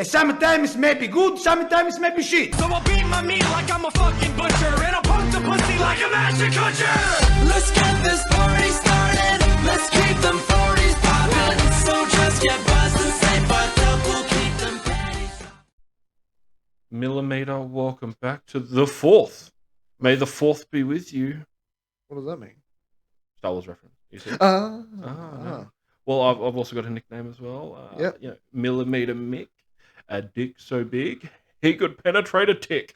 Sometimes it may be good, sometimes it may be shit. So I'll beat my meat like I'm a fucking butcher, and I'll poke the pussy like a master butcher. Let's get this party started. Let's keep them 40s poppin'. So just get buzzed and stay fucked up. We'll keep them panties. Millimeter, welcome back to the 4th. May the 4th be with you. What does that mean? Star Wars reference. You see? No. Well, I've also got a nickname as well. Yep. You know, Millimeter Mick, a dick so big he could penetrate a tick.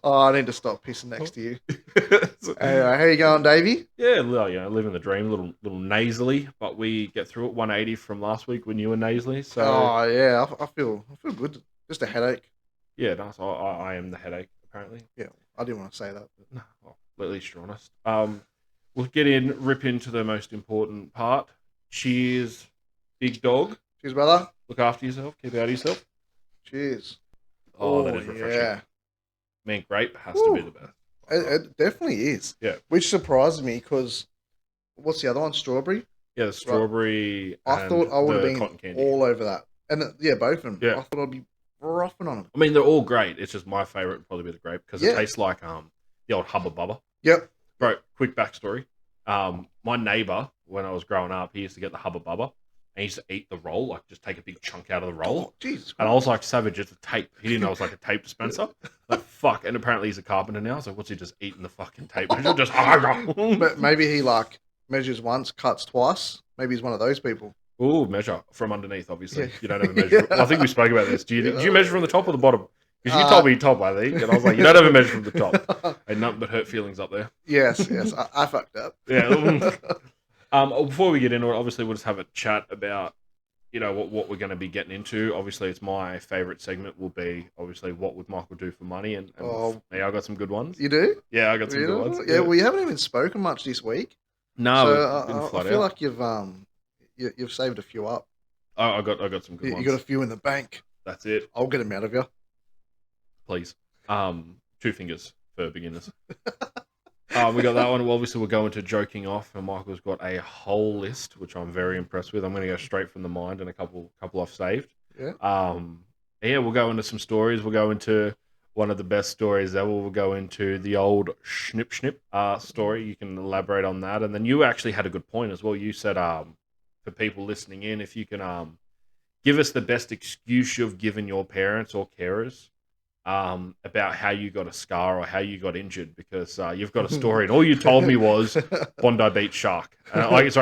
Oh, I need to stop pissing next to you. Anyway, how you going, Davey? Yeah, living the dream, little nasally, but we get through it. 180 from last week when you were nasally. So Oh yeah, I feel good. Just a headache. yeah, no, so I am the headache apparently. Yeah, I didn't want to say that. But... No, well, at least you're honest. We'll rip into the most important part. Cheers, big dog. Cheers, brother. Look after yourself. Keep out of yourself. Cheers. Oh, that is refreshing. Yeah. Man, grape has to be the best. It definitely is. Yeah. Which surprised me because what's the other one? Strawberry. Yeah, the strawberry. I and thought I would have the been cotton candy. all over that, and yeah, both of them. Yeah. I thought I'd be frothing on them. I mean, they're all great. It's just my favorite would probably be the grape because Yeah. it tastes like the old Hubba Bubba. Yep. Bro, quick backstory. My neighbor, when I was growing up, he used to get the Hubba Bubba and he used to eat the roll, like just take a big chunk out of the roll. Oh, Jesus. And I was like, savage, it's a tape. He didn't know it was like a tape dispenser. Like, fuck. And apparently he's a carpenter now. So what's he just eating the fucking tape measure? Just But maybe he like measures once, cuts twice. Maybe he's one of those people. Ooh, measure from underneath, obviously. Yeah. You don't have a measure. Well, I think we spoke about this. Do you measure from the top or the bottom? Because you told me top, I think. And I was like, you don't have a measure from the top. And nothing but hurt feelings up there. Yes. I fucked up. Yeah. Before we get into it, obviously we'll just have a chat about, you know, what we're going to be getting into. Obviously, it's my favourite segment will be, obviously, what would Michael do for money? And I got some good ones. You do? Yeah, I got some good ones. Yeah, well, you haven't even spoken much this week. No, so I feel like you've saved a few up. I got some good ones. You got a few in the bank. That's it. I'll get them out of you. Please. 2 fingers for beginners. We got that one. Well, obviously, we're going to joking off, and Michael's got a whole list, which I'm very impressed with. I'm going to go straight from the mind, and a couple I've saved. Yeah. We'll go into some stories. We'll go into one of the best stories ever. We'll go into the old Snip story. You can elaborate on that, and then you actually had a good point as well. You said, for people listening in, if you can give us the best excuse you've given your parents or carers. About how you got a scar or how you got injured, because you've got a story, and all you told me was Bondi Beach Shark.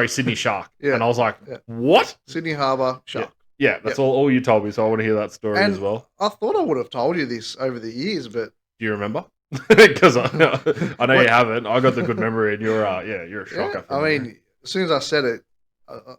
Sydney Shark. Yeah. And I was like, what? Sydney Harbour Shark. Yeah, that's all you told me, so I want to hear that story And as well. I thought I would have told you this over the years, but Do you remember? Because I know you haven't. I got the good memory, and you're a shocker. I mean, as soon as I said it,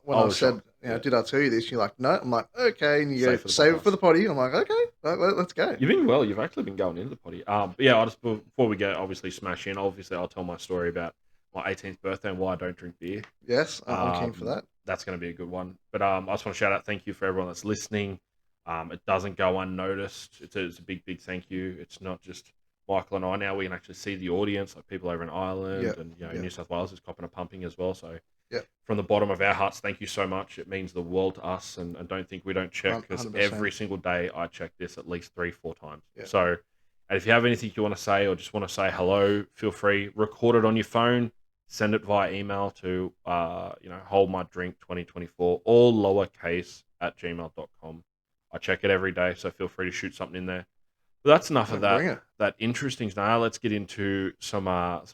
when I I was said, shocked. you know, did I tell you this? You're like, no. I'm like, okay. And you Save go, for the save it podcast. for the potty. I'm like, okay, let's go. You've been well. You've actually been going into the potty. But yeah, I just before we go, obviously smash in. Obviously, I'll tell my story about my 18th birthday and why I don't drink beer. Yes, I'm keen for that. That's going to be a good one. But I just want to shout out, thank you for everyone that's listening. It doesn't go unnoticed. It's a big thank you. It's not just Michael and I now. We can actually see the audience, like people over in Ireland and New South Wales is copping a pumping as well. So from the bottom of our hearts, thank you so much. It means the world to us, and don't think we don't check, because 100%. every single day I check this at least 3-4 times. Yeah. So, and if you have anything you want to say or just want to say hello, feel free. Record it on your phone. Send it via email to holdmydrink2024, all lowercase at gmail.com. I check it every day, so feel free to shoot something in there. But that's enough of Bring it. that interesting. Now let's get into some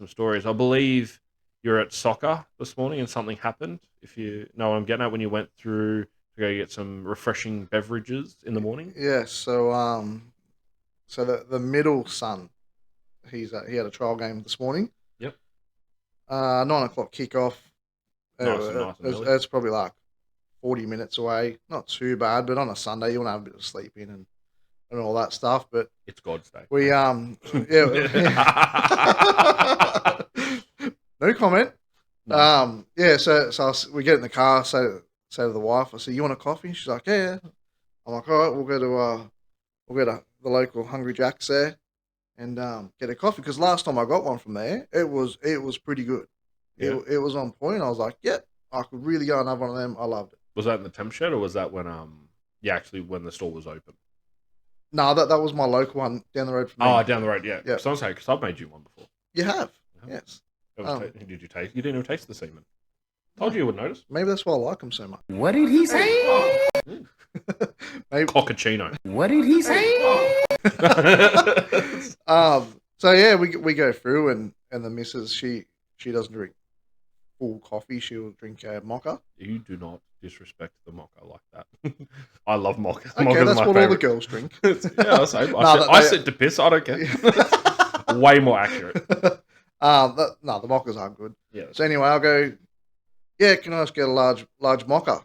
stories. I believe you're at soccer this morning and something happened. If you know what I'm getting at, when you went through to go get some refreshing beverages in the morning. Yeah. So the middle son, he had a trial game this morning. Yep. 9:00 kickoff. Nice and early. It's probably like 40 minutes away. Not too bad, but on a Sunday you want to have a bit of sleep in and all that stuff. But It's God's day. we no comment. No. So we get in the car. Say to the wife, I said, "You want a coffee?" She's like, "Yeah." I'm like, "All right, we'll go to the local Hungry Jack's there and get a coffee." Because last time I got one from there, it was pretty good. Yeah. It was on point. I was like, "Yep, I could really go and have one of them." I loved it. Was that in the temp shed or was that when when the store was open? No, that was my local one down the road from me. Oh, down the road, yeah. Yeah. So I was saying, because I've made you one before. You have? Yeah. Yes. Did you taste? You didn't even taste the semen. Told you would notice. Maybe that's why I like them so much. What did he say? Maybe. Cockachino. What did he say? So yeah, we go through and the missus she doesn't drink full coffee. She'll drink a mocha. You do not disrespect the mocha like that. I love mocha. Okay, Mocha's that's my what favorite. all the girls drink. Yeah, same. No, I sit to piss. I don't care. Way more accurate. The mochas aren't good. Yeah. So anyway, I'll go. Yeah, can I just get a large mocha?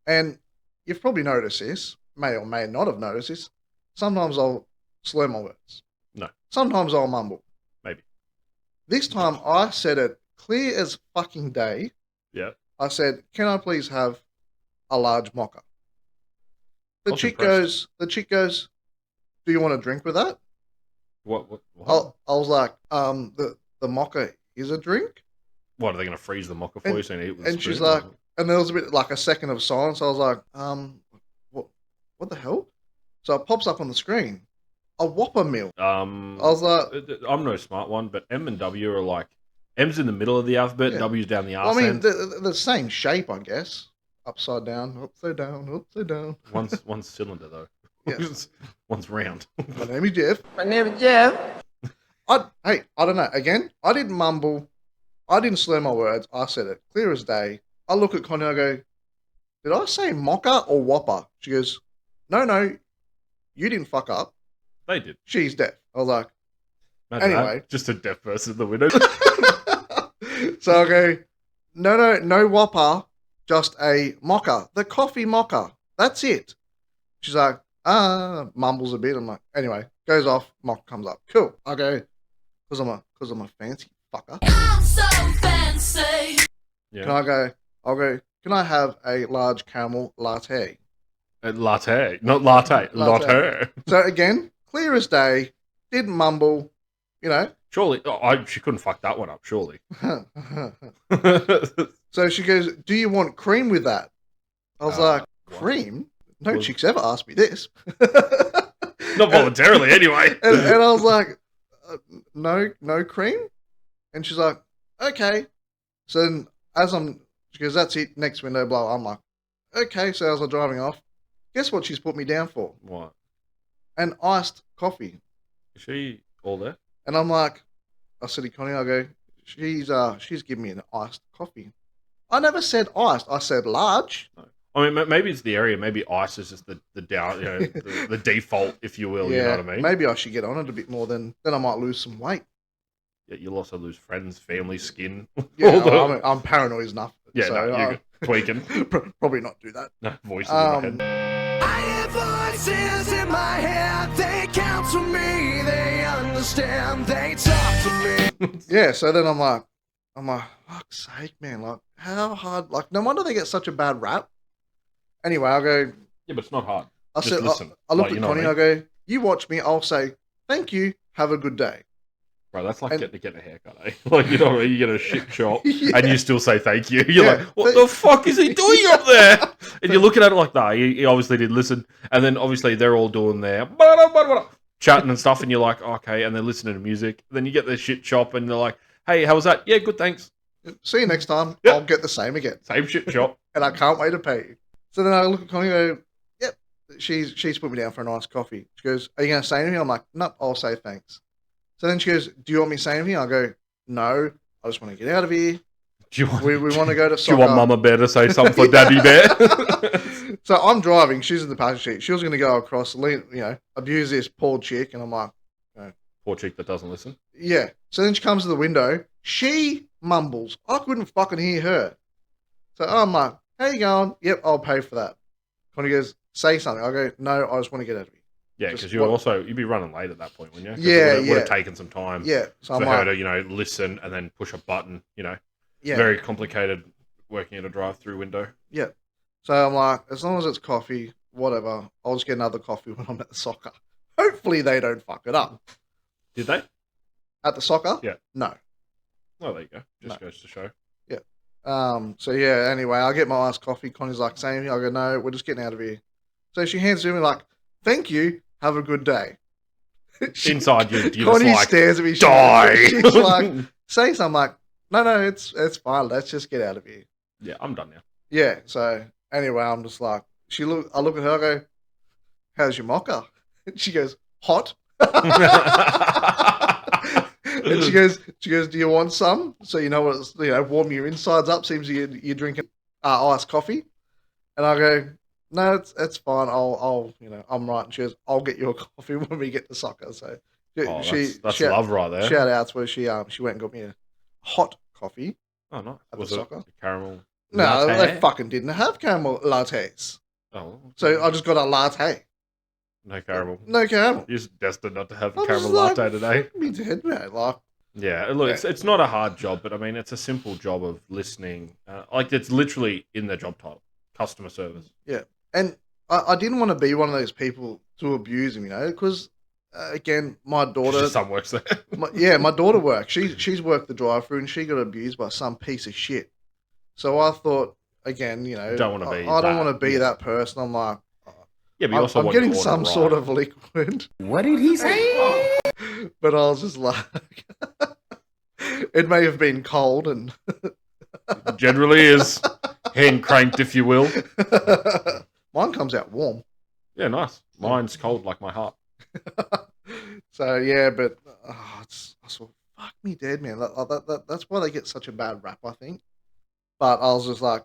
And you've probably noticed this, may or may not have noticed this. Sometimes I'll slur my words. No. Sometimes I'll mumble. Maybe. This time I said it clear as fucking day. Yeah. I said, "Can I please have a large mocha?" The was chick impressed. goes, "Do you want a drink with that?" What? I was like, the mocha is a drink? What, are they going to freeze the mocha for you so you can eat with a And she's spoon? like, and there was a bit like a second of silence. I was like, what the hell? So it pops up on the screen, a Whopper meal. I was like, I'm no smart one, but M and W are like, M's in the middle of the alphabet, Yeah. W's down the I arse mean, end. the same shape, I guess. Upside down, upside down, upside down. One's cylinder though. Yeah. One's round. My name is Jeff. My name is Jeff. I don't know. Again, I didn't mumble. I didn't slur my words. I said it clear as day. I look at Connie. I go, "Did I say mocha or Whopper?" She goes, "No, you didn't fuck up. They did. She's deaf." I was like, Imagine Anyway. that. Just a deaf person in the window. so I go, no Whopper, just a mocha, the coffee mocha. That's it. She's like, mumbles a bit. I'm like, anyway, goes off. Mocha comes up. Cool. I go, because I'm a fancy fucker. I'm so fancy. Yeah. I'll go, can I have a large caramel latte? Latte, not latte. Latte. So again, clear as day, didn't mumble, you know. Surely, she couldn't fuck that one up. Surely. So she goes, "Do you want cream with that?" I was like, what? "Cream? No Was- chick's ever asked me this." Not voluntarily, anyway. And I was like, no cream? And she's like, "Okay." So then she goes, "That's it, next window, blah." I'm like, "Okay." So as I'm driving off, guess what she's put me down for? What? An iced coffee. Is she all there? And I'm like, I said to Connie, I go, she's giving me an iced coffee. I never said iced, I said large. I mean, maybe it's the area. Maybe ice is just the down, the default, if you will. You know what I mean? Maybe I should get on it a bit more, then I might lose some weight. Yeah, you'll also lose friends, family, skin. Yeah, I'm paranoid enough. Yeah, so, no, you're tweaking. probably not do that. No, voices in my head. I hear voices in my head. They counsel me. They understand. They talk to me. Yeah, so then I'm like, fuck's sake, man, like how hard, like no wonder they get such a bad rap. Anyway, I'll go, Yeah, but it's not hard. I Just said, listen. I looked Like, you at know what Connie, I I go, you watch me, I'll say, thank you, have a good day. Bro, that's like And- getting a haircut, eh? Like, you know what I mean? You get a shit chop Yeah. and you still say thank you. You're Yeah, like, what but- the fuck is he doing up there? And you're looking at it like, nah, he obviously did listen. And then obviously they're all doing their chatting and stuff, and you're like, okay, and they're listening to music. Then you get their shit chop and they're like, hey, how was that? Yeah, good, thanks. See you next time, Yep. I'll get the same again. Same shit chop. And I can't wait to pay you. So then I look at Connie and go, yep, she's put me down for a nice coffee. She goes, are you going to say anything? I'm like, nope, I'll say thanks. So then she goes, do you want me to say anything? I go, no, I just want to get out of here. Do you want, We want to go to do soccer. you want Mama Bear to say something for Daddy Bear? So I'm driving, she's in the passenger seat. She was going to go across, abuse this poor chick. And I'm like, Poor chick that doesn't listen. yeah. So then she comes to the window. She mumbles. I couldn't fucking hear her. So I'm like, how you going? Yep, I'll pay for that. Connie goes, say something. I go, no, I just want to get out of here. Yeah, Just because what- you'd be running late at that point, wouldn't you? 'Cause Yeah, it would have yeah. taken some time Yeah. So for I'm her like, to, listen and then push a button, yeah. Very complicated working at a drive-through window. Yeah. So I'm like, as long as it's coffee, whatever, I'll just get another coffee when I'm at the soccer. Hopefully they don't fuck it up. Did they? At the soccer? Yeah. No. Oh, there you go. Just goes to show. So yeah, anyway, I get my iced coffee. Connie's like, same here. I go, no, we're just getting out of here. So she hands it to me like, thank you, have a good day. Inside you, you're Connie just like, stares at me. die. She's like, say something. I'm like, no, it's fine. Let's just get out of here. Yeah, I'm done now. Yeah. So anyway, I'm just like, I look at her. I go, how's your mocha? And she goes, hot. And she goes, do you want some? So you know what, warm your insides up. Seems you're drinking iced coffee. And I go, no, it's fine. I'll I'm right. And she goes, I'll get you a coffee when we get to soccer. So Oh, that's love right there. Shout outs where she went and got me a hot coffee. Oh, nice. At Was the it soccer? caramel? No, latte? they fucking didn't have caramel lattes. Oh, So I just got a latte. no caramel. No caramel. You're just destined not to have a I'm caramel just latte today. fuck me dead, man. Like, Yeah, look, it's not a hard job, but I mean, it's a simple job of listening. Like, it's literally in their job title, customer service. yeah. And I didn't want to be one of those people to abuse him, because, again, my daughter... Your son works there. my daughter works. She's worked the drive-through and she got abused by some piece of shit. So I thought, again, don't wanna be I don't that, want to be yeah. that person. I'm like, Yeah, but you also I'm want getting your order some right. sort of liquid. What did he say? But I was just like, it may have been cold and Generally is hand cranked, if you will. mine comes out warm. Yeah, nice. Mine's cold like my heart. So yeah, but I sort of, fuck me dead, man. That's why they get such a bad rap, I think. But I was just like,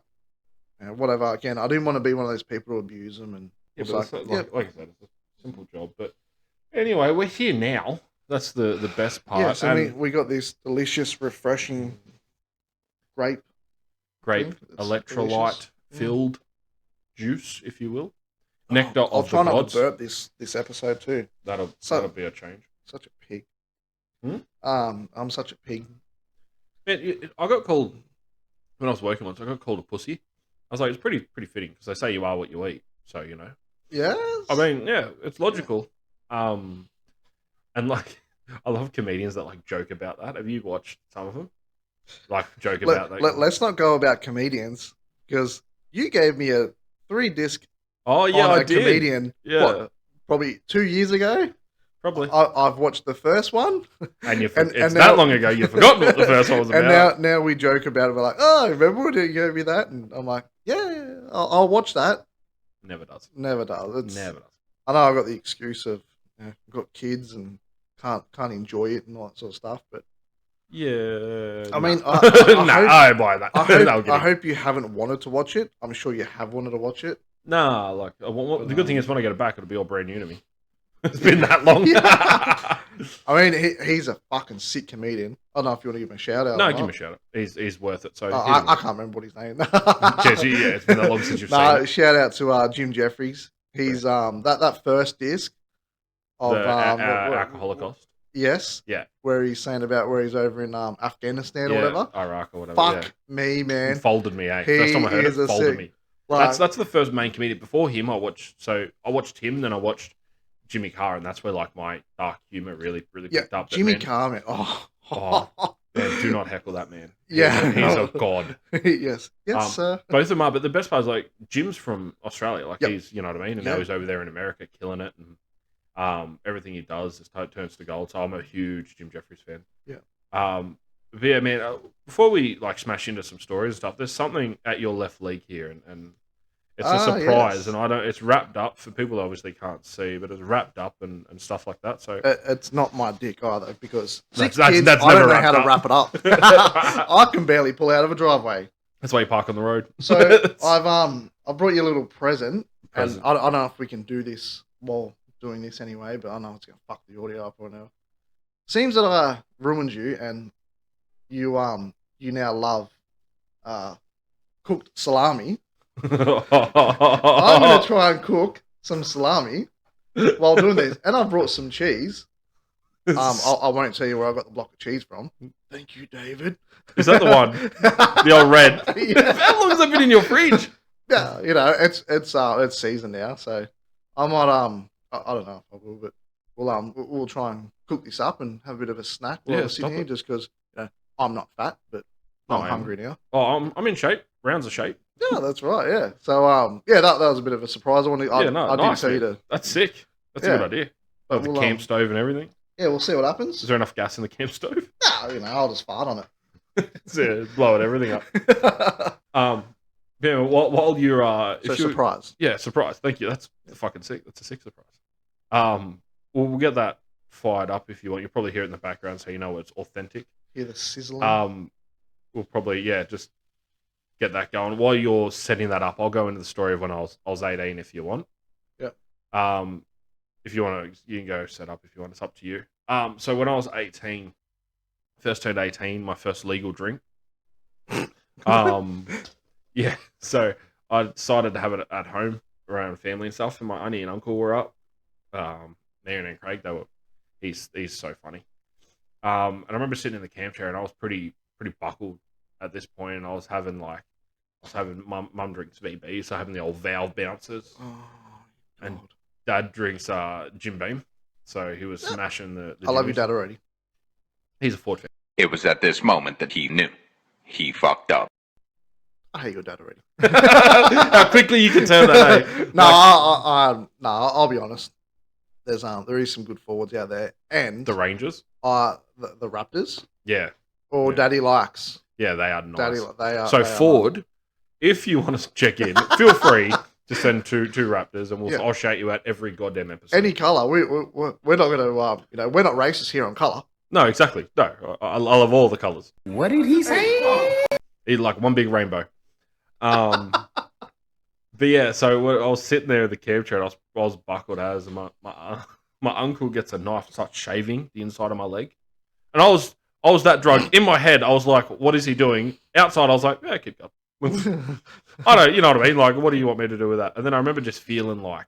whatever. Again, I didn't want to be one of those people who abuse them. And Yeah, it's but like I said, it's a simple job. But anyway, we're here now. That's the best part. yeah. So And we got this delicious, refreshing grape. grape, It's electrolyte delicious. filled juice, if you will. Nectar I'll of the try not gods. to burp this episode too. That'll be a change. Such a pig. Hmm? I'm such a pig. Man, I got called when I was working once. I got called a pussy. I was like, it's pretty fitting because they say you are what you eat. So Yes. I mean, yeah, it's logical. And like, I love comedians that like joke about that. Have you watched some of them? Like joke about that. Let's not go about comedians because you gave me a 3-disc Oh yeah, on I a did. comedian. Yeah. What, probably 2 years ago. Probably. I've watched the first one, And it's and that now- long ago. You've forgotten what the first one was about. and now we joke about it. We're like, oh, remember when you gave me that? And I'm like, yeah, I'll watch that. Never does. Never does. Never does. I know I've got the excuse of got kids and can't enjoy it and all that sort of stuff, but Yeah. I mean, no, I I buy that. I hope you haven't wanted to watch it. I'm sure you have wanted to watch it. Nah, like the good thing is when I get it back, it'll be all brand new to me. It's been that long. Yeah. I mean, he's a fucking sick comedian. I don't know if you want to give him a shout out. No, or give him not. a shout out. He's worth it. So I can't remember what his name. Jesse, yeah, it's been that long since you've seen No, it. shout out to Jim Jeffries. He's that first disc of The alcohol holocaust. yes, Yeah. where he's saying about where he's over in Afghanistan or Yeah, whatever. Iraq or whatever. Fuck yeah. me, He man. folded me, eh? He First time I heard is it, a folded sick- me. Like, That's the first main comedian. Before him, I watched him, then I watched Jimmy Carr, and that's where like my dark humor really picked up. But, Jimmy man, Carr, man. Oh, man, do not heckle that man. Yeah. he's a god. yes, sir. Both of them are, but the best part is like Jim's from Australia, like Yep. he's, you know what I mean, and now he's over there in America killing it, and everything he does is turns to gold. So I'm a huge Jim Jeffries fan. Yeah. But yeah, man. Before we like smash into some stories and stuff, there's something at your left leg here, and it's a surprise, yes. and I don't. It's wrapped up for people that obviously can't see, but it's wrapped up and stuff like that. So It's not my dick either because That's- 6 that's- kids, that's I don't never know how to wrapped wrap it up. I can barely pull out of a driveway. that's why you park on the road. So I brought you a little present, Present. and I don't know if we can do this while doing this anyway, but I know it's gonna fuck the audio up or whatever. Seems that I ruined you, and you now love cooked salami. I'm gonna try and cook some salami while doing this, and I brought some cheese. I won't tell you where I got the block of cheese from. Thank you, David. Is that the one? The old red. Yeah. How long has that been in your fridge? Yeah, it's season now, so I might I don't know if I will, but we'll try and cook this up and have a bit of a snack while Yeah, we're sitting stop here, it. just because I'm not fat, but No, I'm I am. hungry now. Oh, I'm in shape. Rounds of shape. Yeah, that's right. Yeah. So yeah, that was a bit of a surprise. I Yeah, no, didn't nice, tell you man. to. That's sick. That's a Yeah. good idea. Oh, the Well, camp stove and everything. Yeah, we'll see what Is happens. there enough gas in the camp stove? Nah, I'll just fart on Yeah, blowing everything up. it. Yeah, while you're Surprise. yeah, surprise. Thank you. That's fucking sick. That's a sick surprise. We'll get that fired up if you want. You'll probably hear it in the background, so you know it's authentic. Hear the sizzling. We'll probably just get that going. While you're setting that up, I'll go into the story of when I was 18 if you want. Yeah. If you want to, you can go set up if you want. It's up to you. So when I was 18, first turned 18, my first legal drink. Yeah. So I decided to have it at home around family and stuff. And my auntie and uncle were up. Marion and Craig, he's so funny. And I remember sitting in the camp chair and I was pretty buckled at this point, and I was having mum drinks VB, so having the old valve bouncers, and dad drinks Jim Beam, so he was smashing the I love your Jimmies. dad already. He's a Ford fan. It was at this moment that he knew. He fucked up. I hate your dad already. How quickly you can tell that, eh? No, I'll be honest. There is some good forwards out there, and The Rangers, the Raptors yeah, or Yeah. Daddy likes. yeah, they are nice. They are. So they are Ford, if you want to check in, feel free to send two Raptors, and Yeah. I'll shout you out every goddamn episode. any color. We're not going to we're not racist here on color. No, exactly. No, I love all the colors. What did he say? Eat like one big rainbow. But yeah, so when I was sitting there in the camp chair, and I was buckled as, and my uncle gets a knife and starts shaving the inside of my leg, and I was that drunk in my head. I was like, "What is he doing?" Outside, I was like, "Yeah, keep going." I don't, you know what I mean? Like, what do you want me to do with that? And then I remember just feeling like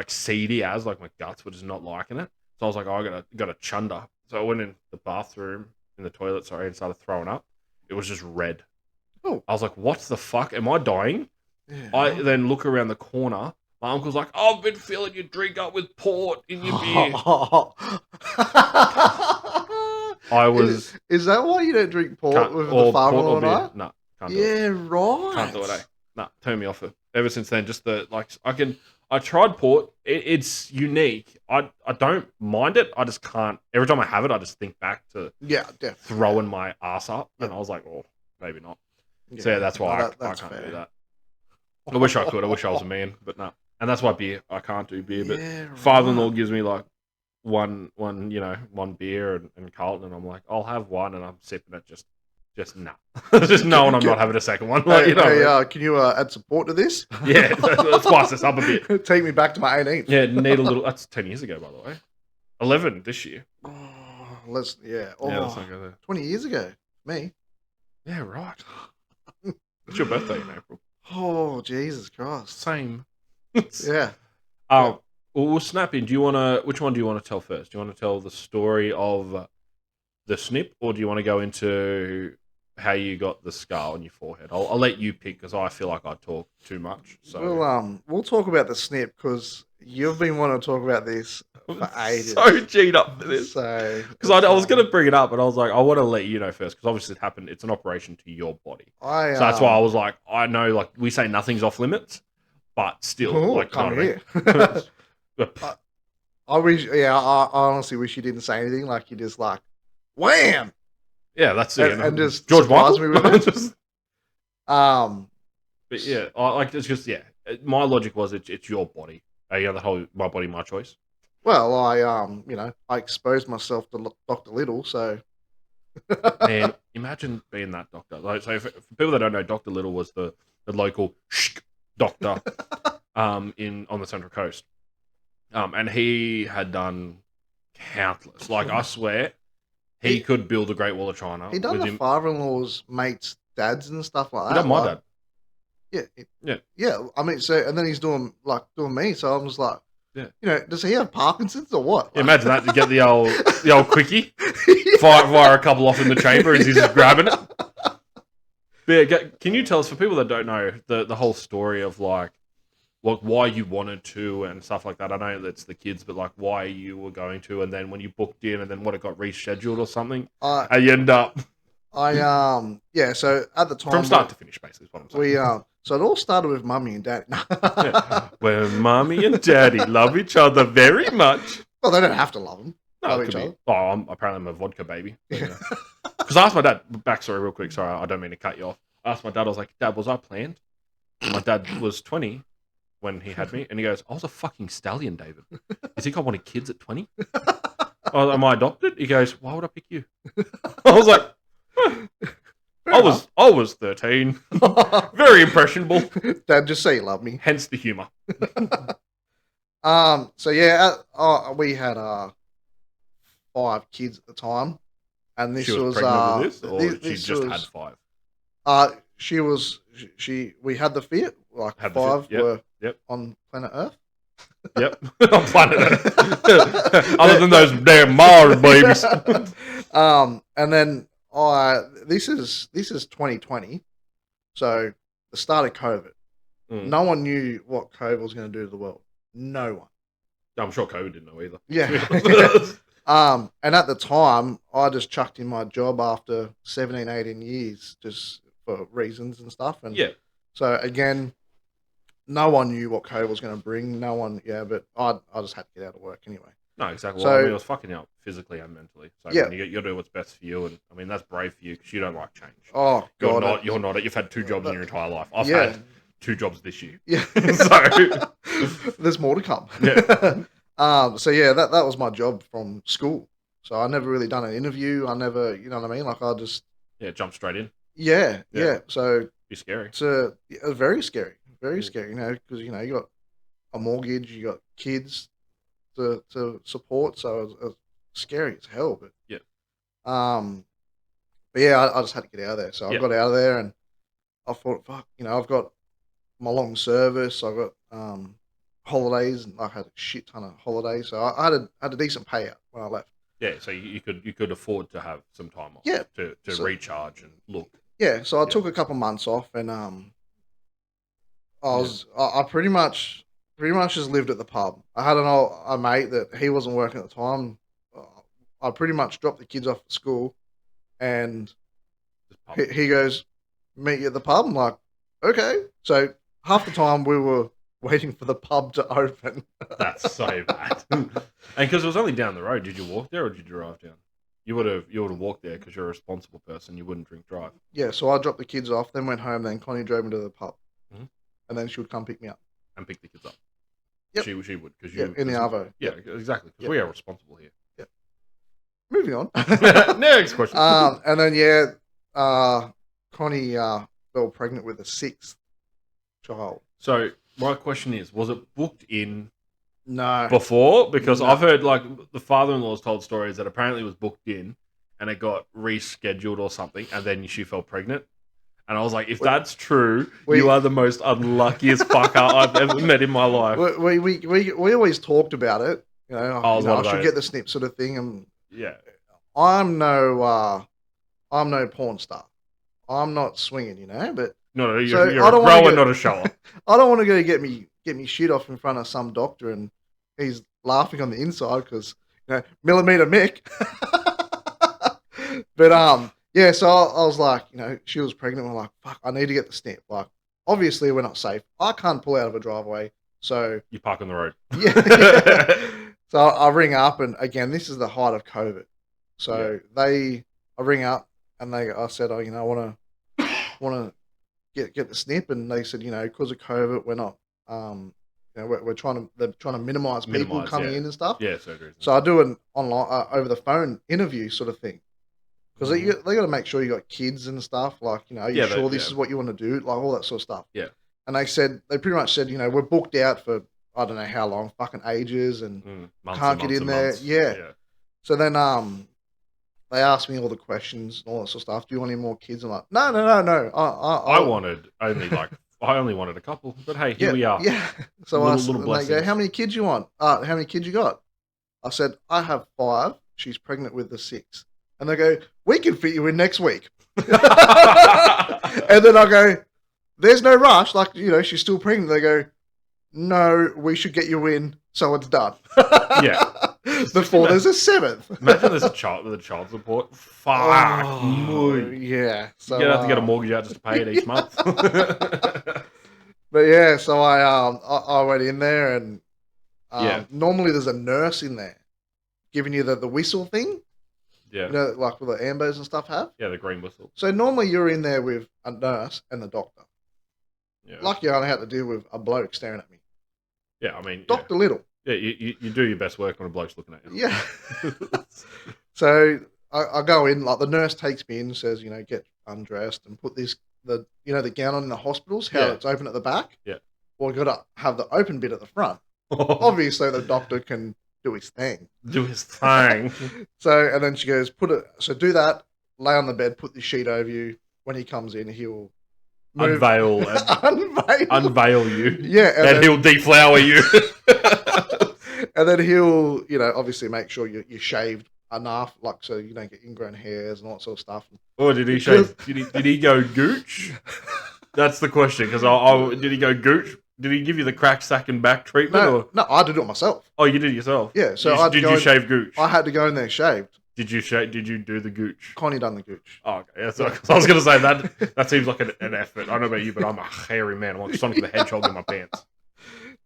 seedy as, like my guts were just not liking it. So I was like, "Oh, I got a chunder." So I went in the bathroom, in the toilet, sorry, and started throwing up. It was just red. Oh. I was like, "What the fuck? Am I dying?" Yeah. I then look around the corner. My uncle's like, "I've been filling your drink up with port in your beer." I was Is that why you don't drink port with the farmer or on beer. night? No, can't do it. Yeah, right. Can't do it. Eh? No, turn me off it. Ever since then, just I tried port. It's unique. I don't mind it. I just can't. Every time I have it, I just think back to Yeah, definitely. throwing my ass up, and Yeah. I was like, "Oh, maybe not." So yeah, that's why No, I that's can't fair. do that. I wish I could. I wish I was a man, but no. And that's why beer. I can't do beer. But Yeah, father-in-law right. gives me like one beer and Carlton, and I'm like, I'll have one, and I'm sipping it just nah. Just knowing I'm not having a second one. Like, Hey, you know, hey, can you add support to this? yeah, let's spice this up a bit. Take me back to my 18th. Yeah, need a little. That's 10 years ago, by the way. 11 this year. Oh, Oh, Yeah, let's not go there. 20 years ago. Me. Yeah, right. It's your birthday in April. Oh, Jesus Christ. Same. Yeah. Well, we'll snap in. Which one do you want to tell first? Do you want to tell the story of the snip, or do you want to go into how you got the scar on your forehead? I'll let you pick because I feel like I talk too much. So We'll talk about the snip because you've been wanting to talk about this for ages. so G'd up for this. So, Because I was going to bring it up, but I was like, I want to let you know first because obviously it happened. It's an operation to your body. so So that's why I was like, I know, like, we say nothing's off limits, but still, like, come you know what I mean? here. But, I wish, I honestly wish you didn't say anything. Like you just like, wham, yeah, that's it. and just George surprise Michael. me with it. Just- but yeah, it's just my logic was it's your body. The whole my body, my choice. Well, I exposed myself to Dr. Little, so And imagine being that doctor. Like, so for people that don't know, Dr. Little was the local doctor on the Central Coast. And he had done countless. Like, I swear, he could build a Great Wall of China. he done with the father-in-law's mates' dads and stuff like He that. done my like, dad. Yeah. I mean, so and then he's doing me. So I was like, Yeah. does he have Parkinson's or what? Yeah, imagine that. You get the old quickie, fire a couple off in the chamber as he's just grabbing it. But yeah, can you tell us, for people that don't know, the whole story of like why you wanted to and stuff like that? I know that's the kids, but like why you were going to, and then when you booked in, and then what, it got rescheduled or something, and you end up. Yeah. So at the time, From start to finish, basically, is what I'm saying. we so it all started with mummy and daddy. Where mommy and daddy love each other very much. Well, they don't have to love them. No, Love it each could be. other. Oh, apparently I'm a vodka baby. Because I asked my dad, backstory real quick, sorry, I don't mean to cut you off. I asked my dad, I was like, Dad, was I planned? And my dad was 20 when he had me, and he goes, I was a fucking stallion, David. You think I wanted kids at 20? Oh, am I adopted? He goes, why would I pick you? I was like, I was 13. Very impressionable. Dad, just say you love me. Hence the humour. So yeah, we had 5 kids at the time, and this She was was pregnant with this, or this she just was, had 5? She was we had the fit, like Had the 5 fit, yep, were yep. on planet Earth. Yep. On planet Earth. Other than those damn Mars babies. And then this is 2020, so the start of COVID. No one knew what COVID was going to do to the world. No one. I'm sure COVID didn't know either. Yeah. And at the time, I just chucked in my job after 17, 18 years, just for reasons and stuff. And Yeah. so again, no one knew what COVID was going to bring. No one, but I just had to get out of work anyway. No, exactly. So- Well, I mean, it was fucking out physically and mentally. So Yeah. you got to do what's best for you, and I mean that's brave for you because you don't like change. Oh God, You're not. You've had 2 jobs in your entire life. I've Yeah. had 2 jobs this year. Yeah. So- There's more to come. Yeah. So yeah, that was my job from school. So I never really done an interview. I never, you know what I mean? Like I just, Yeah, jump straight in. yeah. Yeah. So Be scary. it's very scary, very scary. You know, because you got a mortgage, you got kids to support. So it's scary as hell. But Yeah. But yeah, I just had to get out of there. So I Yeah. got out of there, and I thought, fuck, I've got my long service. I got holidays, and I had a shit ton of holidays. So I had a decent payout when I left. Yeah, so you could afford to have some time off. Yeah. To So- recharge and look. Yeah, so I Yeah. took a couple months off, and I pretty much just lived at the pub. I had a mate that he wasn't working at the time. I pretty much dropped the kids off at school, and Just pump. he goes, "Meet you at the pub." I'm like, "Okay." So half the time we were waiting for the pub to open. That's so bad. And because it was only down the road, did you walk there or did you drive down? You would have walked there because you're a responsible person. You wouldn't drink drive. Yeah, so I dropped the kids off, then went home. Then Connie drove me to the pub, Mhm. and then she would come pick me up. And pick the kids up. Yep. She would because Yeah, you in the Arvo. Yeah, exactly. Because Yep. we are responsible here. Moving on. Next question. And then Connie fell pregnant with a 6th child. So my question is, was it booked in No, before? Because No. I've heard like the father-in-law's told stories that apparently it was booked in and it got rescheduled or something, and then she fell pregnant. And I was like, if that's true, you are the most unluckiest fucker I've ever met in my life. we always talked about it. Oh, I should get the snip sort of thing. And Yeah. I'm no porn star. I'm not swinging, but No, you're, So, you're I a don't wanna grower, get- not a shower. I don't want to go get me shit off in front of some doctor and he's laughing on the inside because millimeter Mick. But yeah, so I was like, she was pregnant. We're like, fuck, I need to get the snip. Like, obviously we're not safe. I can't pull out of a driveway, so You park on the road. yeah. So I ring up, and again, this is the height of COVID. So I ring up, and I said, I want to get the snip, and they said, because of COVID, we're not, they're trying to minimize people Minimise, coming yeah. in and stuff. Yeah, surgeries. So I do an online over the phone interview sort of thing. Because they got to make sure you got kids and stuff. Like, are you Yeah, sure this yeah. is what you want to do? Like all that sort of stuff. Yeah. And they pretty much said, we're booked out for I don't know how long, fucking ages, and Months can't and get months in and there. months. Yeah. So then they asked me all the questions and all that sort of stuff. Do you want any more kids? I'm like, no. I only wanted a couple, but hey, here we are. Yeah. So Little and they go, blessings. how many kids you want? How many kids you got? I said, I have 5. She's pregnant with the 6th. And they go, we can fit you in next week. And then I go, there's no rush. Like, she's still pregnant. They go, no, we should get you in so it's done. Yeah. before there's a seventh. Imagine there's a child with a child support. Fuck. Oh, yeah. So You're gonna have to get a mortgage out just to pay it each month. But yeah, so I went in there and Yeah. normally there's a nurse in there giving you the whistle thing. Yeah. You know, like what the ambos and stuff have. Yeah, the green whistle. So normally you're in there with a nurse and the doctor. Yeah. Lucky I only had to deal with a bloke staring at me. Yeah, I mean, Dr. Little. Yeah, you do your best work when a bloke's looking at you. Yeah. So I go in, like the nurse takes me in and says, you know, get undressed and put the gown on in the hospitals, how Yeah. it's open at the back. Yeah. Well, got to have the open bit at the front. Obviously, the doctor can do his thing. Do his thing. So, and then she goes, do that, lay on the bed, put the sheet over you. When he comes in, he'll Unveil you. Yeah. And he'll deflower you. And then he'll, you know, obviously make sure you're shaved enough, like so you don't get ingrown hairs and all that sort of stuff. Or did he shave? Did he go gooch? That's the question. Because did he go gooch? Did he give you the crack sack and back treatment? No, I had to do it myself. Oh, you did it yourself. Yeah. So did you shave gooch? I had to go in there shaved. Did you shave? Did you do the gooch? Connie done the gooch. Oh, okay. Yeah, so, I was going to say that seems like an effort. I don't know about you, but I'm a hairy man. I'm like Sonic the Hedgehog in my pants.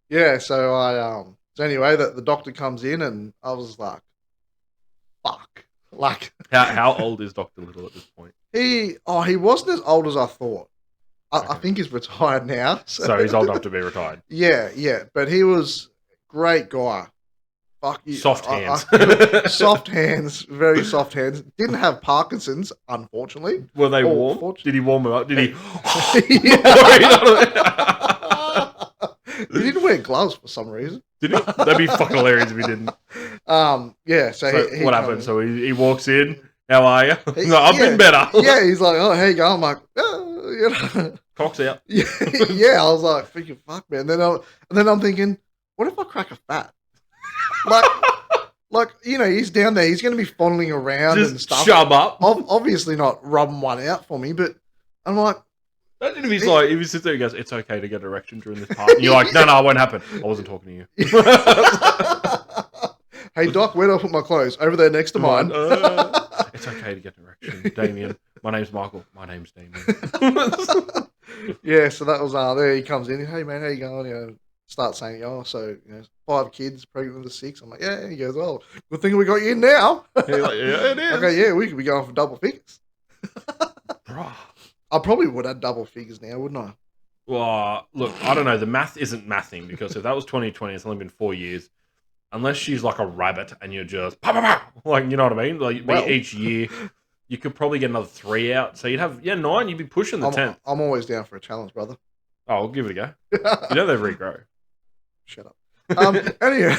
Yeah. So so anyway, the doctor comes in and I was like, fuck. Like, How old is Dr. Little at this point? he wasn't as old as I thought. I think he's retired now. So he's old enough to be retired. Yeah, but he was great guy. Fuck you. Soft hands. Soft hands, very soft hands. Didn't have Parkinson's, unfortunately. Were they Oh, warm? Did he warm them up? Did he? He didn't wear gloves for some reason. Did he? That'd be fucking hilarious if he didn't. Yeah. So he what happened? So he walks in. How are you? No, I've yeah, been better. Yeah, he's like, oh, how you going? I'm like, you know. Cock's out. Yeah, I was like, freaking fuck, man. And then I'm thinking, what if I crack a fat? Like, you know, he's down there. He's going to be fondling around Just and stuff. shove up. Obviously not rubbing one out for me, but I'm like, Imagine if he's like, if he sits there and goes, it's okay to get an erection during this part. And you're like, no, it won't happen. I wasn't talking to you. hey, Doc, where do I put my clothes? Over there next to mine. It's okay to get an erection. Damien. My name's Michael. My name's Damien. Yeah, so that was, there he comes in. Hey, man, how you going? You know, start saying, so, 5 kids, pregnant with 6. I'm like, yeah. He goes, oh, good thing we got you in now. You're like, yeah, it is. Okay, yeah, we could be going for double figures. Bruh. I probably would have double figures now, wouldn't I? Well, look, I don't know. The math isn't mathing because if that was 2020, it's only been 4 years. Unless she's like a rabbit and you're just pow, pow, pow, like, you know what I mean? Like each year, you could probably get another 3 out. So you'd have 9. You'd be pushing the 10th. I'm always down for a challenge, brother. Oh, I'll give it a go. You know they regrow. Shut up. Anyway,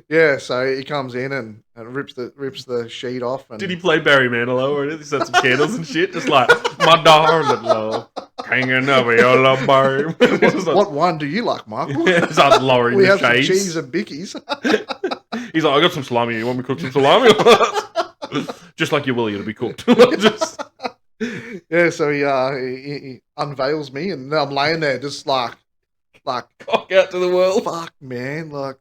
yeah. So he comes in and rips the sheet off. And Did he play Barry Manilow or anything? Set some candles and shit, just like my darling love, hanging over your love bar. What wine do you like, Michael? Starts lowering We the have some shades. cheese and bickies. He's like, I got some salami. You want me to cook some salami? Just like you will, it'll be cooked. Yeah, so he unveils me, and I'm laying there just like Cock out to the world. fuck, man, like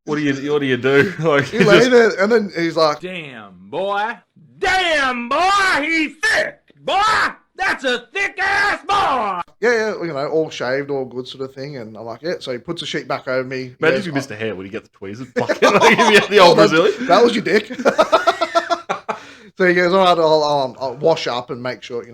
What do you do? Like he lay there, and then he's like, Damn, boy, he's thick. Boy, that's a thick ass boy. yeah, all shaved, all good sort of thing, and I'm like, yeah. So he puts the sheet back over me. He Imagine goes, if you missed a hair. Would you get the tweezers? Pluck it like if you had the old Brazilian. That was your dick. So he goes, all right, I'll wash up and make sure, and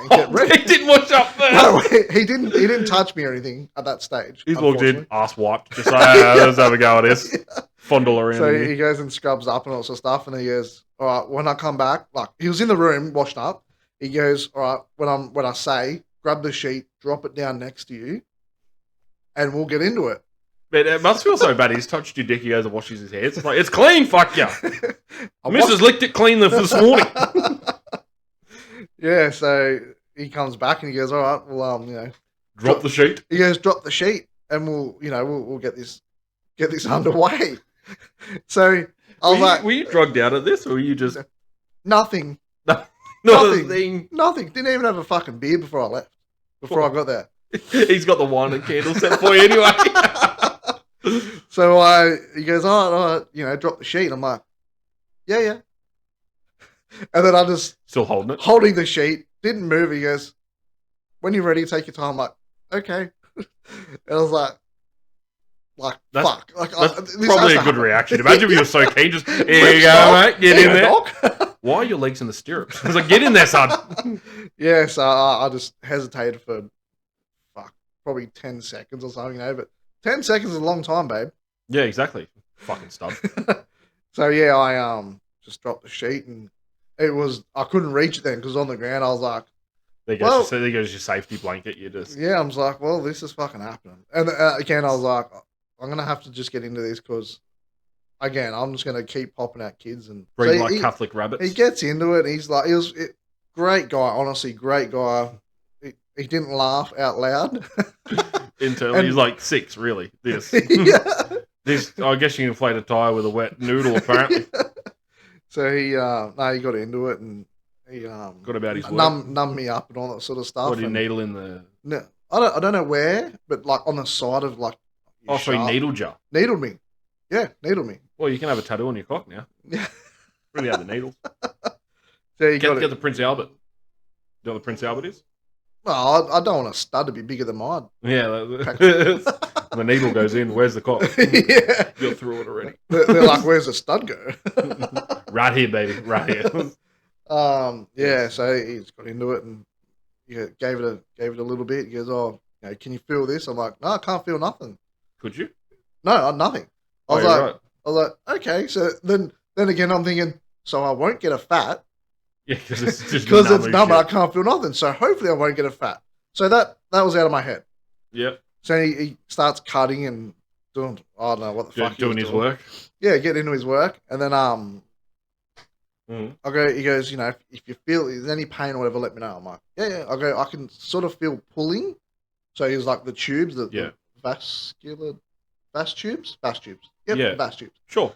get ready. He didn't wash up first. No, he didn't. He didn't touch me or anything at that stage. He's walked in, unfortunately. ass wiped, just like, let's have a go at this. Fondle around. So in he goes and scrubs up and all sorts of stuff, and he goes, all right, when I come back, like he was in the room washed up. He goes, all right, when I say, grab the sheet, drop it down next to you, and we'll get into it. But it must feel so bad. He's touched your dick. He goes and washes his hands. It's like, it's clean, fuck ya. Mrs. licked it clean this morning. Yeah, so he comes back and he goes, all right, well, Drop the sheet. he goes, drop the sheet, and we'll get this underway. So I was like, Were you drugged out of this, or were you just nothing. not Nothing. a thing? Nothing. Didn't even have a fucking beer before I left. Before I got there. He's got the wine and candle set for you anyway. So he goes, drop the sheet. I'm like, yeah. And then I just Still holding it. holding the sheet, didn't move. He goes, when you're ready, take your time. I'm like, okay. And I was like That's- fuck. Like, That's this probably has a to good happen. reaction. Imagine if you were so keen, just here you Whips go, dog. mate, get There in you there. go, dog. Why are your legs in the stirrups? I was like, get in there, son. Yeah, so I just hesitated for probably 10 seconds or something, but 10 seconds is a long time, babe. Yeah, exactly. Fucking stud. So yeah, I just dropped the sheet and I couldn't reach it then because on the ground I was like, There goes your safety blanket. You just yeah, I was like, well, this is fucking happening. And again, I was like, I'm gonna have to just get into this because again, I'm just gonna keep popping out kids and breed so like he, Catholic rabbits. he gets into it. He's like, great guy, honestly, great guy. He didn't laugh out loud. Internally, he's like 6, really. This. Yeah. This. I guess you can inflate a tire with a wet noodle, apparently. So he got into it and he Got about his work. numbed me up and all that sort of stuff. What did he and needle in the... No, I don't know where, but like on the side of like. your Oh, so he shaft. needled you. Needled me. Yeah, needled me. Well, you can have a tattoo on your cock now. Yeah. Really have the needles. So he got Get it. the Prince Albert. Do you know what the Prince Albert is? Well, I don't want a stud to be bigger than mine. Yeah. The needle goes in. Where's the cock? Yeah. You're through it already. They're like, where's the stud go? Right here, baby. Right here. Yeah. So he's got into it and gave it a little bit. He goes, oh, can you feel this? I'm like, no, I can't feel nothing. Could you? No, nothing. I was you're like, right. okay. So then again, I'm thinking, so I won't get a fat Yeah, because it's just because it's numb numb. as I shit. can't feel nothing. So hopefully I won't get a fat. So that was out of my head. Yep. So he starts cutting and doing, I don't know what the fuck he was Doing his doing. work. Yeah, getting into his work. And then Mm. he goes, if you feel there's any pain or whatever, let me know. I'm like, yeah. I go, I can sort of feel pulling. So he's like the tubes, the vas tubes. Yep, Yeah. vas tubes. Sure.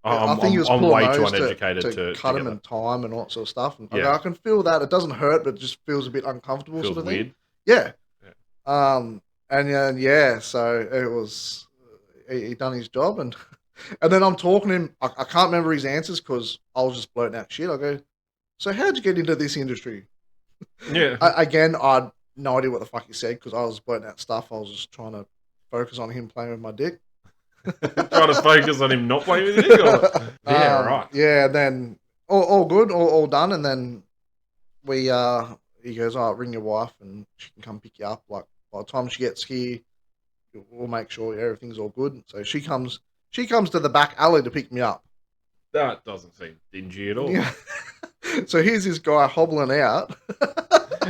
I think he was I'm pulling way too those uneducated to cut get him in that. time and all that sort of stuff. And I Yeah. go, I can feel that. It doesn't hurt, but it just feels a bit uncomfortable Feels sort of weird. thing. Yeah. So it was, he done his job and then I'm talking to him. I can't remember his answers because I was just blurting out shit. I go, so how'd you get into this industry? Yeah. Again, I had no idea what the fuck he said because I was blurting out stuff. I was just trying to focus on him playing with my dick. Trying to focus on him not playing with you. Yeah, right. Yeah, then all good, all done, and then he goes, "Oh, ring your wife and she can come pick you up. Like by the time she gets here, we'll make sure everything's all good." So she comes to the back alley to pick me up. That doesn't seem dingy at all. Yeah. So here's this guy hobbling out,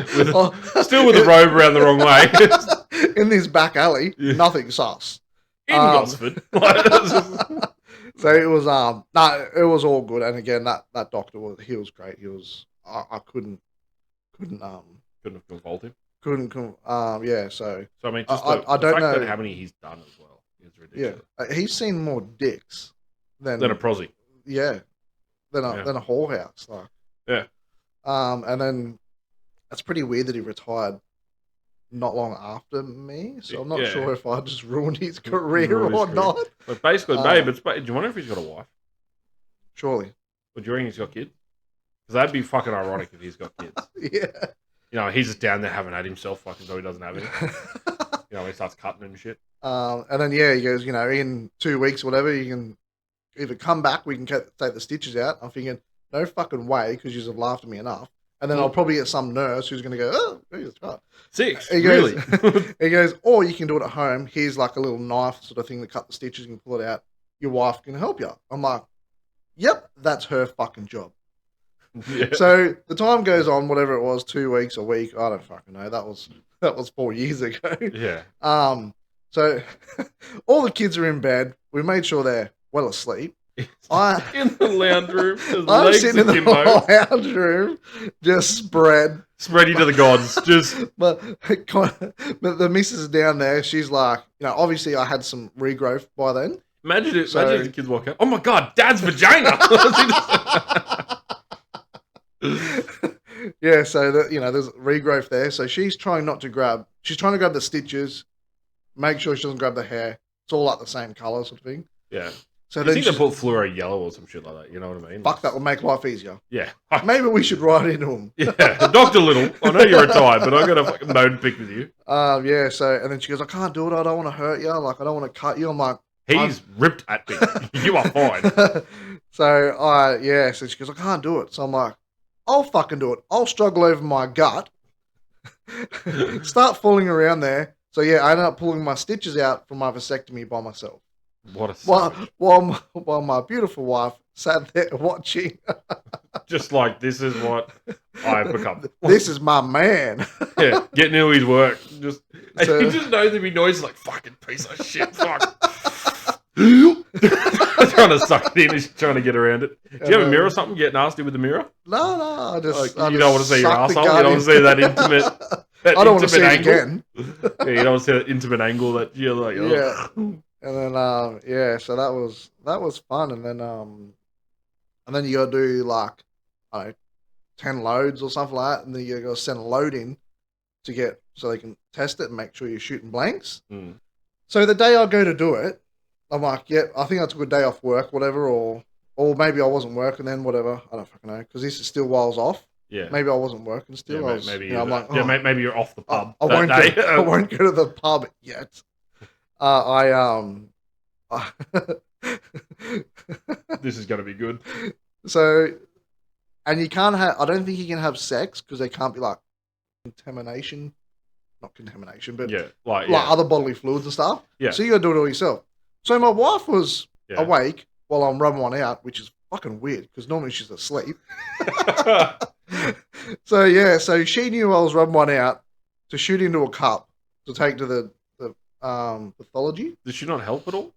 Still with the robe around the wrong way. in this back alley, Yeah. nothing sus. In Gosford. So it was it was all good, and again that doctor was great. He was I couldn't Couldn't have convolted him. yeah. So So I mean, I- just I the don't fact know. that how many he's done as well is yeah, ridiculous. he's seen more dicks than Than a prosy. yeah than Yeah. a whorehouse. Like Yeah. and then it's pretty weird that he retired not long after me. So I'm not Yeah. sure if I just ruined his career Ruined his or career. not. But basically, babe, do you wonder if he's got a wife? Surely, Or do you reckon he's got kids? Because that'd be fucking ironic if he's got kids. yeah. He's just down there having had himself fucking so he doesn't have any. He starts cutting and shit. And then he goes, in 2 weeks or whatever, you can either come back, we can take the stitches out. I'm thinking, no fucking way, because you have laughed at me enough. And then I'll probably get some nurse who's going to go, oh, that's right. 6, He goes, really? he goes, or you can do it at home. Here's like a little knife sort of thing to cut the stitches. You can pull it out. Your wife can help you. I'm like, yep, that's her fucking job. Yeah. So the time goes on, whatever it was, 2 weeks, a week, I don't fucking know. That was 4 years ago. Yeah. So all the kids are in bed. We made sure they're well asleep. In the lounge room. His I'm legs sitting in the akimbo, lounge room, just spread. spreading to the gods. Just But the missus is down there. She's like, obviously I had some regrowth by then. imagine if the kids walk out. Oh my god, Dad's vagina. Yeah, so there's regrowth there. So she's trying to grab the stitches, make sure she doesn't grab the hair. It's all like the same color sort of thing. Yeah. So You then think they she's, put fluoro yellow or some shit like that? You know what I mean? fuck, that would make life easier. Yeah. Maybe we should write into them. Yeah. Dr. Little, I know you're retired, but I got a fucking bone to pick with you. Yeah. So and then she goes, I can't do it. I don't want to hurt you. Like I don't want to cut you. I'm like, He's ripped at me. You are fine. So she goes, I can't do it. So I'm like, I'll fucking do it. I'll struggle over my gut. Start fooling around there. So yeah, I ended up pulling my stitches out from my vasectomy by myself. What a savage. While my beautiful wife sat there watching. Just like, this is what I've become. This is my man. Yeah, getting into his work. Just, So- and you just know there'd be noises like, fucking piece of shit, fuck. Trying to suck it in, he's trying to get around it. Do you have a mirror or something? Get nasty with the mirror? No, I just. Like, I you just don't want to see your sucked the asshole. You gut don't want to see that in. intimate. That I don't want to see it angle. again. Yeah, you don't want to see that intimate angle that you're like, oh. Yeah. And then so that was fun. And then you gotta do like I don't know, 10 loads or something like that, and then you gotta send a load in to get so they can test it and make sure you're shooting blanks. Mm. So the day I go to do it, I'm like, yeah, I think I took a day off work, whatever, or maybe I wasn't working then, whatever. I don't fucking know, because this is still while I was off. Yeah. Maybe I wasn't working still. Yeah, I was, maybe you know, I'm like, yeah, oh, maybe you're off the pub. I that won't day. go, I won't go to the pub yet. This is going to be good. So, and you can't have, I don't think you can have sex because they can't be like contamination, not contamination, but Yeah, like, like other bodily fluids and stuff. Yeah. So you gotta do it all yourself. So my wife was Yeah. awake while I'm rubbing one out, which is fucking weird because normally she's asleep. So she knew I was rubbing one out to shoot into a cup to take to the pathology. Did she not help at all?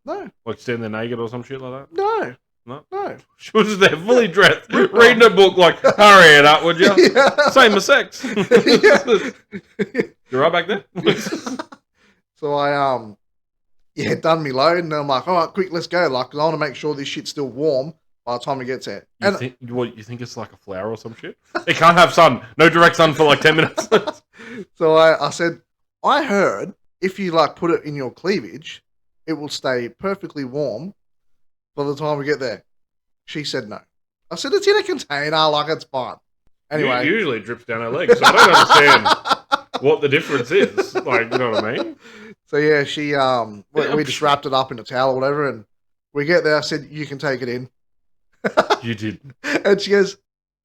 No, Like stand there naked or some shit like that? no, No? no. She was just there fully dressed, reading a book like, hurry it up, would you? Yeah. Same as sex. Yeah. You're right back there? So I done me load, and then I'm like, all right, quick, let's go. Like, 'cause I want to make sure this shit's still warm by the time it gets there. You And think it's like a flower or some shit? It can't have sun. No direct sun for like 10 minutes. so I said, I heard if you like put it in your cleavage, it will stay perfectly warm by the time we get there. She said no. I said it's in a container, like it's fine. Anyway, Usually it drips down her legs, so I don't understand what the difference is. Like, you know what I mean? so yeah, she we just wrapped it up in a towel or whatever, and we get there. I said, you can take it in. You did. And she goes,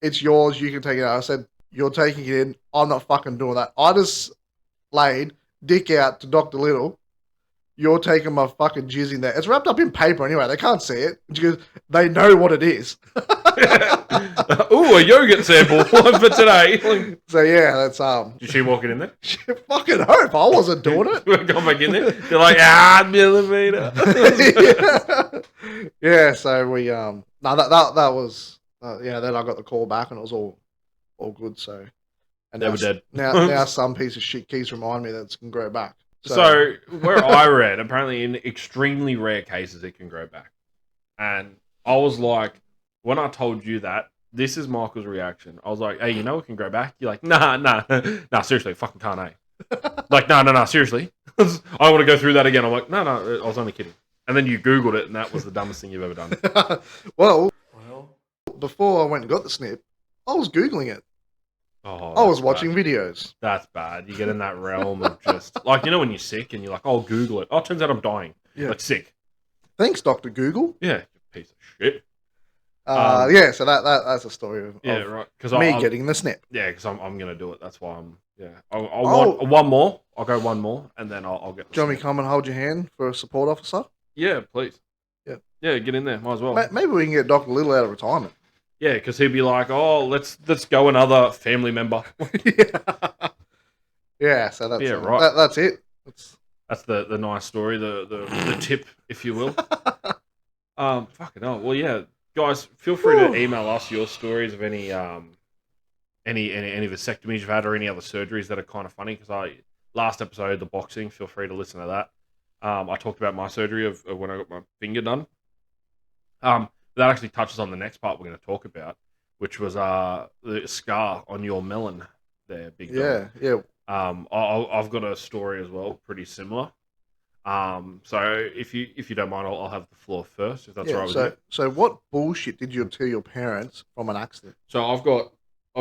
it's yours, you can take it out. I said, you're taking it in. I'm not fucking doing that. I just laid dick out to Dr. Little. You're taking my fucking jizz in there. It's wrapped up in paper anyway. They can't see it. And she goes, they know what it is. Ooh, a yogurt sample for today. So yeah, that's Did she walk it in there? fucking hope I wasn't doing it. Going back in there? They're like, millimeter. Yeah, so we no, that was then I got the call back and it was all good. So and They now, were dead. Now some piece of shit keys remind me that it can grow back. So where I read, apparently in extremely rare cases it can grow back. And I was like, when I told you that, this is Michael's reaction. I was like, hey, you know it can grow back? You're like, nah, seriously, fucking can't, eh? Like, no, seriously. I don't want to go through that again. I'm like, no, I was only kidding. And then you Googled it, and that was the dumbest thing you've ever done. well, before I went and got the snip, I was Googling it. Oh, I was that's watching bad. videos. That's bad. You get in that realm of just, like, you know when you're sick and you're like, oh, Google it. Oh, it turns out I'm dying. Yeah. Like, sick. Thanks, Dr. Google. Yeah, you piece of shit. So that's a story of Yeah, right. Because me getting the snip. Yeah, because I'm gonna do it. That's why I'm. Yeah, I'll want one more. I'll go one more, and then I'll get. Do you want me to come and hold your hand for a support officer? Yeah, please. Yeah. Yeah, get in there. Might as well. Maybe we can get Dr. Little out of retirement. Yeah, because he'd be like, "Oh, let's go another family member." Yeah. So that's right. That's it. That's the nice story, the tip, if you will. Fucking hell. Well, yeah, guys, feel free to email us your stories of any vasectomies you've had or any other surgeries that are kind of funny. Because last episode, the boxing, feel free to listen to that. I talked about my surgery of when I got my finger done. That actually touches on the next part we're going to talk about, which was the scar on your melon there, big dog. Yeah. I've got a story as well, pretty similar. So if you don't mind, I'll have the floor first, if that's all right with So, you. so what bullshit did you tell your parents from an accident? So I've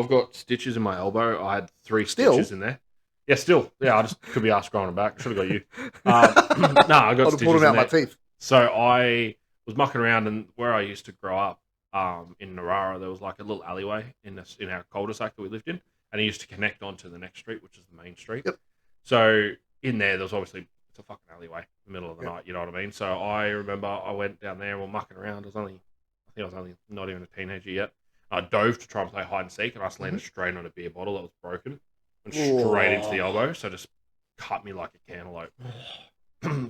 got stitches in my elbow. I had 3 Still? stitches in there. Yeah, still. Yeah, I just could be asked growing back. Should have got you. No, I got I'd have pulled stitches them in out there. my teeth. So I was mucking around, and where I used to grow up, in Narara, there was like a little alleyway in our cul-de-sac that we lived in, and it used to connect onto the next street, which is the main street. Yep. So in there was obviously it's a fucking alleyway in the middle of the Yep. night. You know what I mean? So I remember I went down there and we're mucking around. I think I was only not even a teenager yet. I dove to try and play hide and seek, and I just landed straight on a beer bottle that was broken and straight into the elbow. So just cut me like a cantaloupe.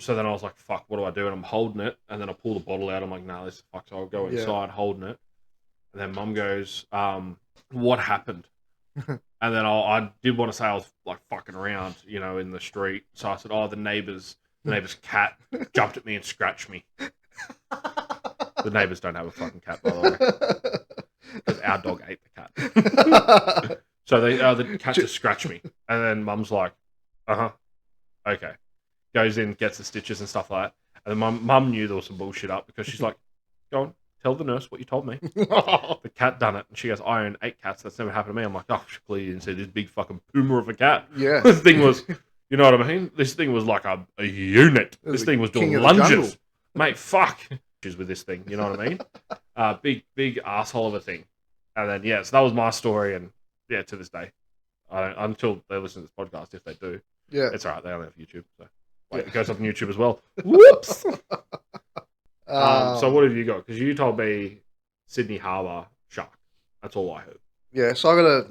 So then I was like, fuck, what do I do? And I'm holding it, and then I pull the bottle out. I'm like, nah, this fuck. So I'll go inside holding it. And then mum goes, what happened? And then I did want to say I was like fucking around, you know, in the street. So I said, oh, the neighbour's cat jumped at me and scratched me. The neighbours don't have a fucking cat, by the way. Because our dog ate the cat. So the cat just scratched me. And then mum's like, okay. Goes in, gets the stitches and stuff like that. And then mum knew there was some bullshit up because she's like, go on, tell the nurse what you told me. The cat done it. And she goes, I own 8 cats. That's never happened to me. I'm like, oh, clearly you didn't see this big fucking puma of a cat. Yeah. This thing was, you know what I mean? This thing was like a unit. This thing was doing lunges. Mate, fuck. With this thing, you know what I mean? Big asshole of a thing. And then, yeah, so that was my story. And yeah, to this day, until they listen to this podcast, if they do, it's all right. They only have YouTube. So wait, it goes up on YouTube as well. Whoops. So what have you got? Because you told me Sydney Harbour shark. That's all I heard. Yeah, so I got a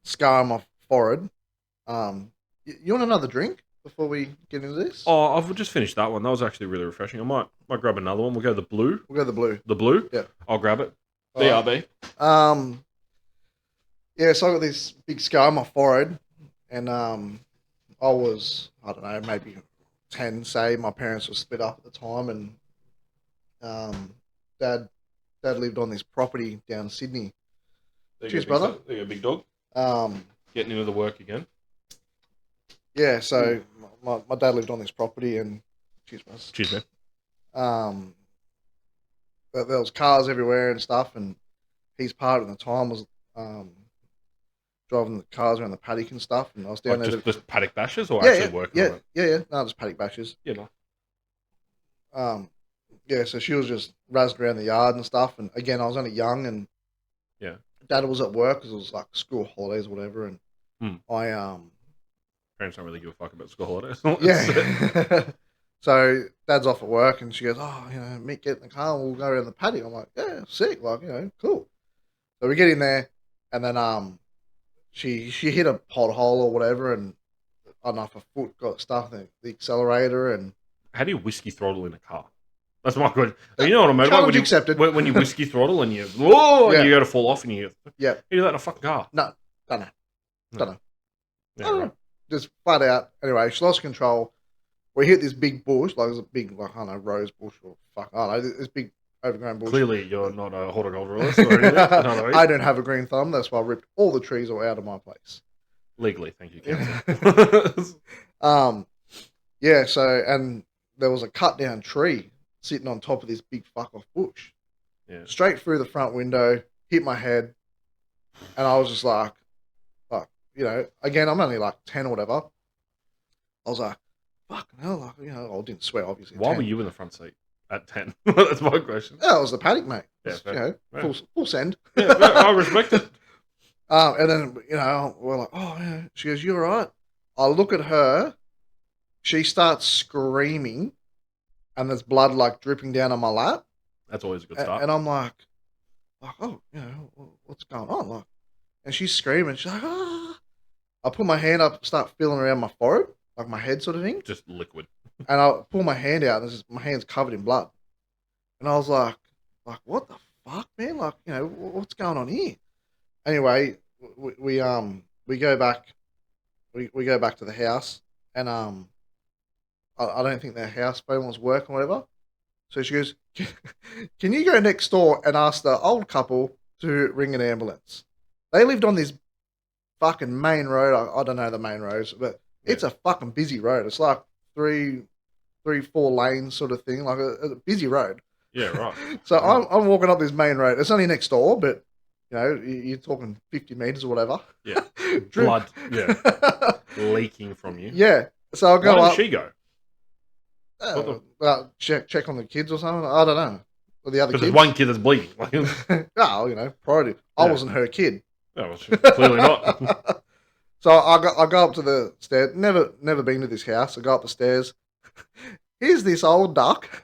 scar on my forehead. You want another drink before we get into this? Oh, I've just finished that one. That was actually really refreshing. I might grab another one. We'll go the blue. We'll go the blue. The blue? Yeah. I'll grab it. Alright. BRB. Yeah, so I got this big scar on my forehead, and I was, I don't know, maybe 10, say. My parents were split up at the time, and dad lived on this property down Sydney. Cheers, brother. There you go, big dog. Getting into the work again. Yeah, so my dad lived on this property, and cheers, brother. Cheers, man. But there was cars everywhere and stuff, and his part at the time was driving the cars around the paddock and stuff, and I was down Like there. just paddock bashes or actually working on it? Yeah. No, just paddock bashes. You know. Yeah, so she was just razzed around the yard and stuff, and again, I was only young, and Yeah. Dad was at work because it was like school holidays or whatever, and Parents don't really give a fuck about school holidays. yeah. So Dad's off at work, and she goes, "Oh, you know, Mick, get in the car, and we'll go around the paddock." I'm like, "Yeah, sick, like, you know, cool." So we get in there, and then she hit a pothole or whatever, and I don't know if her foot got stuck in the accelerator, and How do you whiskey throttle in a car? That's my question. You know what I mean? Challenge accepted. When you whiskey throttle and you and you go to fall off and you yeah, you do that in a fucking car. no, don't know. Yeah, I don't right. know. Just flat out. Anyway, she lost control. We hit this big bush, like it was a big, like, I don't know, rose bush or fuck, I don't know, this big overgrown bush. Clearly, you're not a horticulturalist or anything. You know what I mean? I don't have a green thumb. That's why I ripped all the trees all out of my place. Legally, thank you, counsel. Yeah. So, and there was a cut down tree sitting on top of this big fuck off bush. Yeah. Straight through the front window, hit my head, and I was just like, you know, again, I'm only like 10 or whatever. I was like, fucking hell, like, you know, I didn't swear, obviously. Why 10. were you in the front seat at 10? That's my question. Yeah, it was the paddock, mate. Yeah, It's, fair. you know, Yeah. full send. Yeah, I respect it. And then, you know, we're like, oh, yeah. She goes, you all right? I look at her. She starts screaming, and there's blood, like, dripping down on my lap. That's always a good start. And I'm like, oh, you know, what's going on? Like, and she's screaming. She's like, ah. I put my hand up, start feeling around my forehead, like my head sort of thing. Just liquid. And I pull my hand out, and my hand's covered in blood. And I was like, what the fuck, man? Like, you know, what's going on here? Anyway, we go back, we go back to the house, and I don't think their house phone was working or whatever. So she goes, can you go next door and ask the old couple to ring an ambulance? They lived on this fucking main road. I don't know the main roads, but it's a fucking busy road. It's like three 3-4 lanes sort of thing, like a busy road. Yeah, right. So I'm walking up this main road. It's only next door, but you're talking 50 meters or whatever. Yeah. Drip. Blood. Yeah. Leaking from you. Yeah. So I'll go Why up. didn't she go? Check on the kids or something. I don't know. Or the other Because kids. there's one kid that's bleeding. Oh, priority. I Yeah. wasn't her kid. No, well, clearly not. So I go up to the stairs. Never been to this house. I go up the stairs. Here's this old duck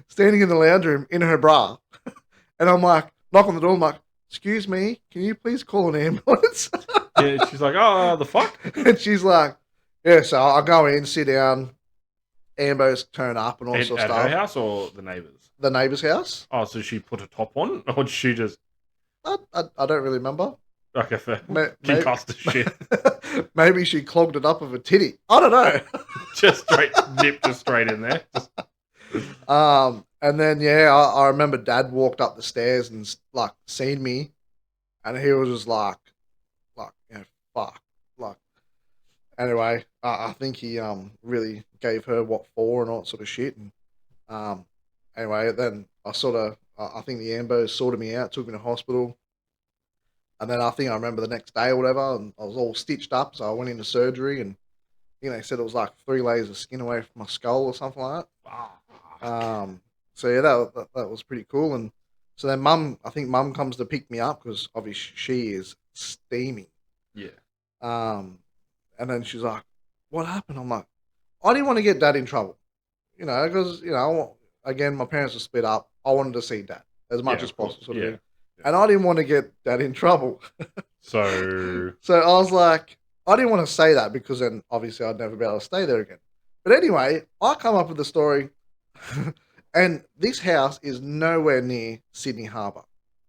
standing in the lounge room in her bra. And I'm like, knock on the door. I'm like, excuse me, can you please call an ambulance? Yeah, she's like, oh, the fuck? And she's like, yeah. So I go in, sit down. Ambos turn up and all sorts of At stuff. her house or the neighbours? The neighbour's house. Oh, so she put a top on? Or did she just... I don't really remember. Okay, fair. Maybe, Concussed as shit. maybe she clogged it up with a titty. I don't know. Just nipped her straight in there. And then I remember Dad walked up the stairs and like seen me, and he was just like, fuck, like. Anyway, I think he really gave her what for and all that sort of shit, and anyway, then I think the ambos sorted me out, took me to hospital, and then I think I remember the next day or whatever, and I was all stitched up, so I went into surgery, and they said it was like 3 layers of skin away from my skull or something like that. So yeah, that was pretty cool. And so then I think Mum comes to pick me up because obviously she is steaming. Yeah. And then she's like, "What happened?" I'm like, "I didn't want to get Dad in trouble, because again, my parents were split up. I wanted to see Dad as much as possible, sort of thing. And I didn't want to get Dad in trouble. So I was like, I didn't want to say that because then obviously I'd never be able to stay there again. But anyway, I come up with the story, and this house is nowhere near Sydney Harbour.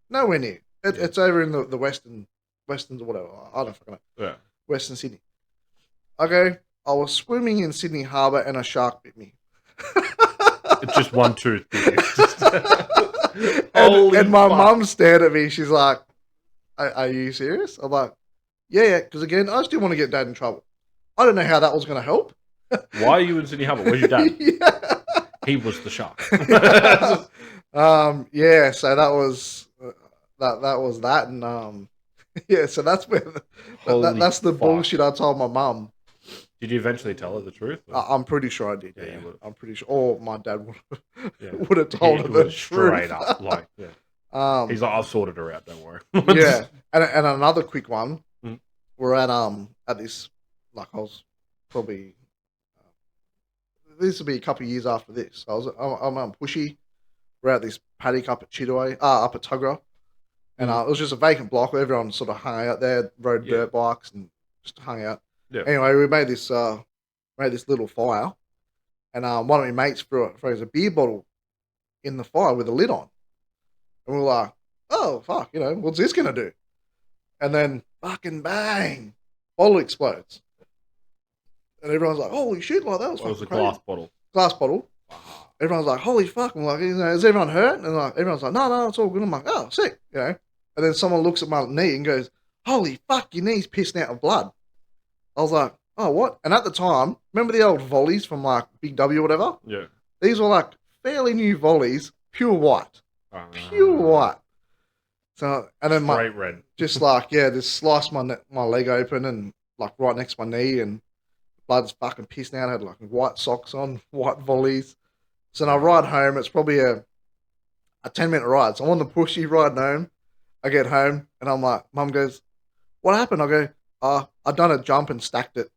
Nowhere near. It's over in the Westerns or whatever. I don't fucking know. yeah. Western Sydney. Okay, I was swimming in Sydney Harbour and a shark bit me. It's just one tooth. and my mum stared at me. She's like, are you serious? I'm like, yeah, because again, I still want to get Dad in trouble. I don't know how that was going to help. Why are you in Sydney Harbour? Where's your dad? Yeah. He was the shark. Yeah, so that was that, and yeah, so that's where that's the fuck. bullshit I told my mum. Did you eventually tell her the truth? or- I'm pretty sure I did. Yeah, Yeah, you would've. I'm pretty sure. Or my dad Yeah. would have told He her the was straight truth. up, like, yeah. He's like, I've sorted her out. Don't worry. Yeah, and another quick one. Mm. We're at this, like I was probably. This will be a couple of years after this. I'm Pushy. We're at this paddock up at Chidaway, up at Tuggerah, and it was just a vacant block. Everyone sort of hung out there, rode dirt bikes, and just hung out. Yeah. Anyway, we made this little fire, and one of my mates throws a beer bottle in the fire with a lid on, and we're like, "Oh fuck, what's this gonna do?" And then fucking bang, bottle explodes. And everyone's like, "Holy shit!" Like that was. It was a crazy. glass bottle. Glass bottle. Everyone's like, "Holy fuck!" I'm like, "Is everyone hurt?" And like, everyone's like, "No, it's all good." I'm like, "Oh, sick," And then someone looks at my knee and goes, "Holy fuck, your knee's pissing out of blood." I was like, "Oh, what?" And at the time, remember the old volleys from like Big W or whatever? Yeah. These were like fairly new volleys, pure white, pure white. So and then Straight red. just like just sliced my leg open and like right next to my knee and. Blood's fucking pissing out. I had like white socks on, white volleys. So then I ride home. It's probably a 10-minute ride. So I'm on the Pushy riding home. I get home and I'm like, Mum goes, "What happened?" I go, I done a jump and stacked it.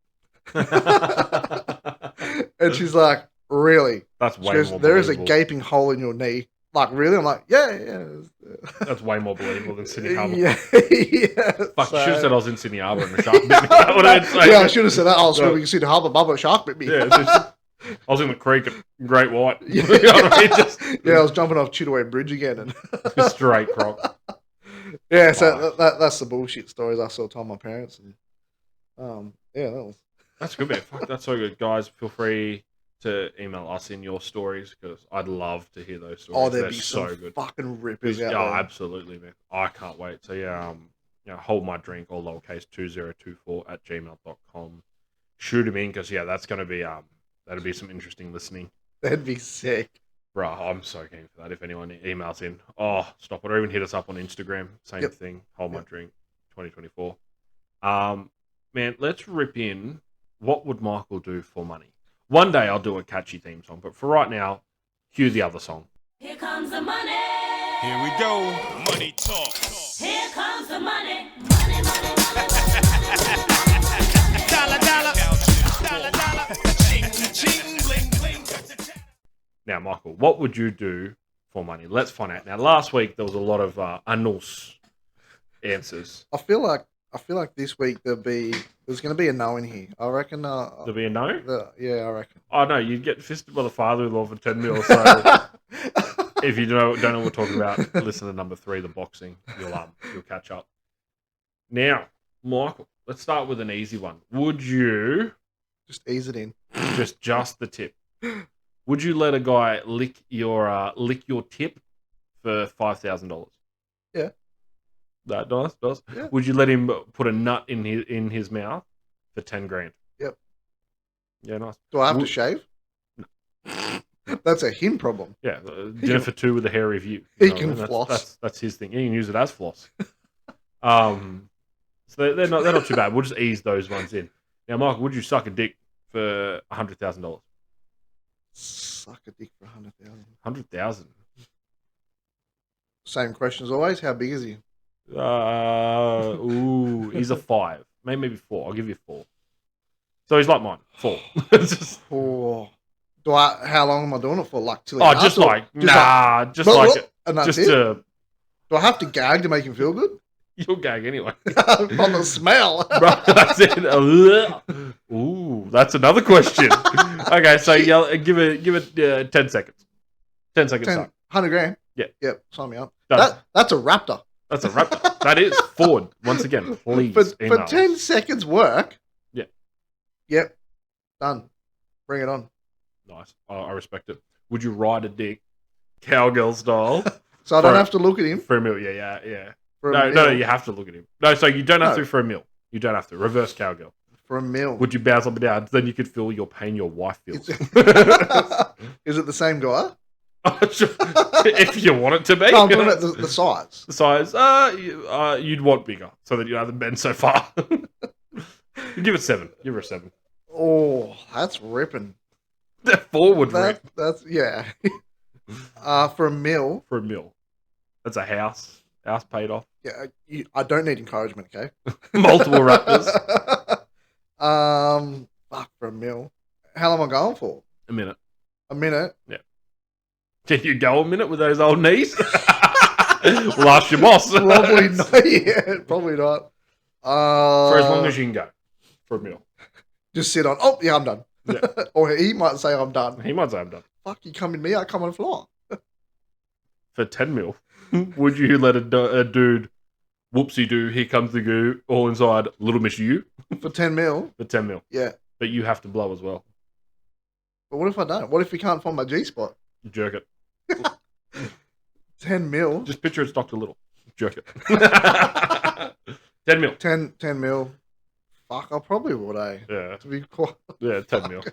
And she's like, "Really?" That's She way goes, more "There is a believable. gaping hole in your knee." Like, really? I'm like, yeah. That's way more believable than Sydney Harbour. Yeah. Fuck, you should have said I was in Sydney Harbour and the shark bit me. That would have been Yeah, I should have said that. I was swimming in Sydney Harbour, Bubba, shark bit me. Yeah, I was in the creek at Great White. Yeah. You know what I mean? Just I was jumping off Chidaway Bridge again. And straight croc. yeah, so that's the bullshit stories I still told my parents. And That's good, man. Fuck, that's so good. Guys, feel free to email us in your stories because I'd love to hear those stories. there'd They're be so some good. fucking rippers Yeah, out there. absolutely, man. I can't wait. So yeah, hold my drink, all lowercase 2024@gmail.com. Shoot them in because that's gonna be that'll be some interesting listening. That'd be sick. Bro, I'm so keen for that. If anyone emails in, oh, stop it, or even hit us up on Instagram. Same Yep. thing. Hold my Yep. drink, 2024. Man, let's rip in. What would Michael do for money? One day I'll do a catchy theme song, but for right now, cue the other song. Here comes the money. Here we go. Money talk. Here comes the money. Money, money, money, money. Dollar, dollar. Dollar, dollar. Ching, ching, bling, bling. Now, Michael, what would you do for money? Let's find out. Now, last week there was a lot of annals answers. I feel like this week there's going to be a no in here. I reckon. There'll be a no? Yeah, I reckon. Oh, no, you'd get fisted by the father-in-law for 10 mil, so... If you don't know what we're talking about, listen to number 3, the boxing. You'll catch up. Now, Michael, let's start with an easy one. Would you Just ease it in. just the tip? Would you let a guy lick your tip for $5,000? Yeah. That nice. Yeah. Would you let him put a nut in his mouth for 10 grand? Yep. Yeah, nice. Do I have to Would- shave? That's a him problem. Yeah, dinner for 2 with a hairy view. He You know can what I mean? floss. That's his thing. He can use it as floss. So they're not too bad. We'll just ease those ones in. Now, Michael, would you suck a dick for $100,000? Suck a dick for 100,000. 100,000. Same question as always. How big is he? He's a 5, maybe 4. I'll give you 4. So he's like mine, 4. Just, Oh. How long am I doing it for? Like till he oh, nuts, just or- like just and that's just it. to Do I have to gag to make him feel good? you'll gag anyway. From the smell. Bro, that's it. Ooh, that's another question. Okay, so give it 10 seconds. 10 seconds. 10, 100 grand. Yeah. Yep. Sign me up. Done. That's a raptor. That's a wrap. That is forward. Once again, please. For email 10 us. seconds work. Yeah. Yep. Done. Bring it on. Nice. I respect it. Would you ride a dick, cowgirl style, So I don't For- have to look at him. for a meal? Yeah. For a No, meal. you have to look at him. No, so you don't have No. to for a meal. You don't have to. Reverse cowgirl. For a meal. Would you bounce up and down? Then you could feel your pain your wife feels. Is it the same guy? If you want it to be. No, I'm talking about the size. The size, you'd want bigger so that you don't have to bend so far. Give it 7. Give her a 7. Oh, that's ripping. That forward rip That's yeah. For a meal, for a meal. That's a house. House paid off. yeah. I don't need encouragement. Okay. Multiple raptors. Fuck, for a meal. How long am I going for? A minute. A minute. Can you go a minute with those old knees? We'll ask your boss. Probably not. Yeah, probably not. For as long as you can go. For a meal. Just sit on. Oh, yeah, I'm done. Yeah. Or he might say I'm done. He might say I'm done. Fuck, you come in me, I come on the floor. For 10 mil, would you let a dude, whoopsie doo, here comes the goo, all inside, little miss you, For 10 mil. for 10 mil? Yeah. But you have to blow as well. But what if I don't? What if he can't find my G spot? Jerk it. 10 mil. Just picture it's Dr. Little. Jerk it. 10 mil. 10 mil. Fuck, I probably would, eh? Yeah. To be quite. Yeah, 10 mil.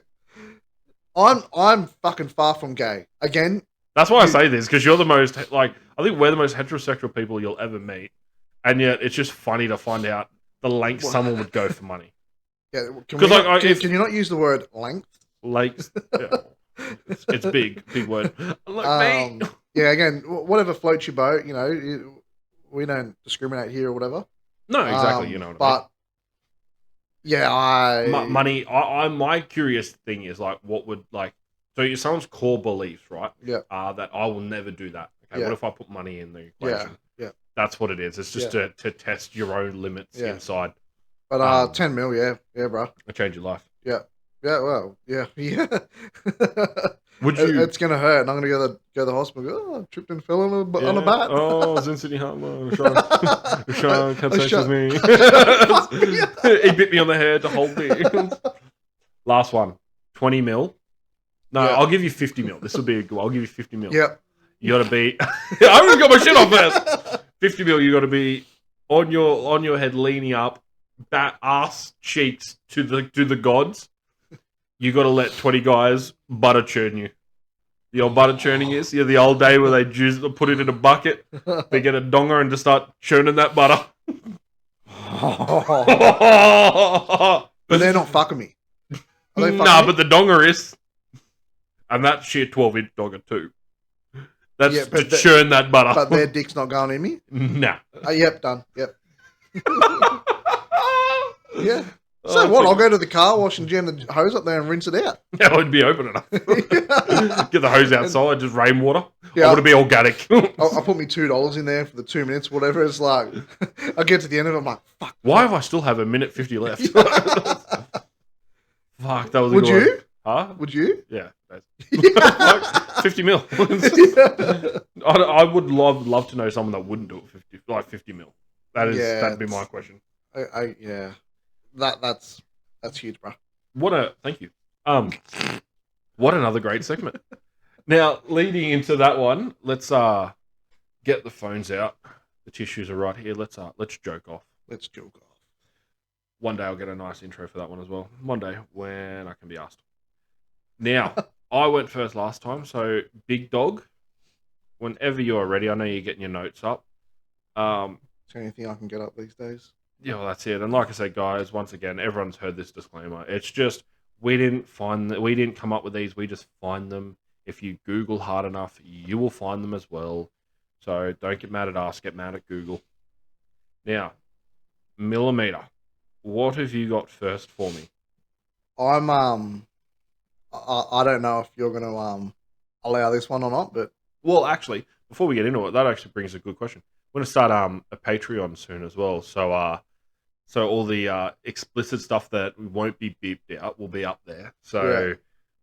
I'm fucking far from gay. Again, That's why I say this, because you're the most, I think we're the most heterosexual people you'll ever meet. And yet, it's just funny to find out the length someone would go for money. yeah. Can, 'Cause, we like, not- can, if- can you not use the word length? Lakes. Yeah. It's big word. Look, me. Yeah, again, whatever floats your boat, we don't discriminate here or whatever. No, exactly. You know what I mean. But, yeah, Money. My curious thing is what would so someone's core beliefs, right? Yeah. Are that I will never do that. Okay, Yeah. what if I put money in the Yeah, equation? yeah. That's what it is. It's just to test your own limits Yeah. inside. But 10 mil, yeah, bro. I change your life. Yeah, well, yeah. Would you? It's gonna hurt, and I'm gonna go to the hospital. Oh, I tripped and fell on a bat. Oh, I was in City Harbour. Sean can't touch Sean- me. Fuck me. He bit me on the head to hold me. Last one. 20 mil. No, Yeah. I'll give you 50 mil. This will be a good one. I'll give you 50 mil. Yep. You gotta be. I haven't got my shit off first. 50 mil. You gotta be on your head, leaning up, ass cheeks to the gods. You gotta let 20 guys butter churn you. The old butter churning is. Yeah, the old day where they put it in a bucket, they get a donger and just start churning that butter. But they're not fucking me. Are they fucking Nah, me? but the donger is. And that shit 12-inch donger too. That's Yeah, to churn that butter. But their dick's not going in me? Nah. Yep, done. Yep. Yeah. So Oh, what? I'll go to the car wash and jam the hose up there and rinse it out. That would be open enough. Get the hose outside, just rainwater. Yeah. I want to be organic. I'll put me $2 in there for the 2 minutes, whatever. It's like, I get to the end of it, I'm like, fuck. Why have I still have a minute 50 left? Fuck, that was a Would good you? one. Huh? Would you? Yeah. Fuck, Yeah. 50 mil. I would love to know someone that wouldn't do it 50 mil. That'd be my question. Yeah. That's huge, bro. Thank you. What another great segment. Now, leading into that one, let's get the phones out. The tissues are right here. Let's joke off. Let's joke off. One day I'll get a nice intro for that one as well. One day when I can be asked. Now, I went first last time, so big dog, whenever you're ready, I know you're getting your notes up. Is there anything I can get up these days? Yeah, well, that's it. And like I said, guys, once again, everyone's heard this disclaimer. It's just we didn't come up with these. We just find them. If you Google hard enough, you will find them as well. So don't get mad at us. Get mad at Google. Now, Millimeter, what have you got first for me? I'm I don't know if you're gonna allow this one or not, but Well, actually, before we get into it, that actually brings a good question. We're going to start a Patreon soon as well. So all the explicit stuff that won't be beeped out will be up there. So Yeah.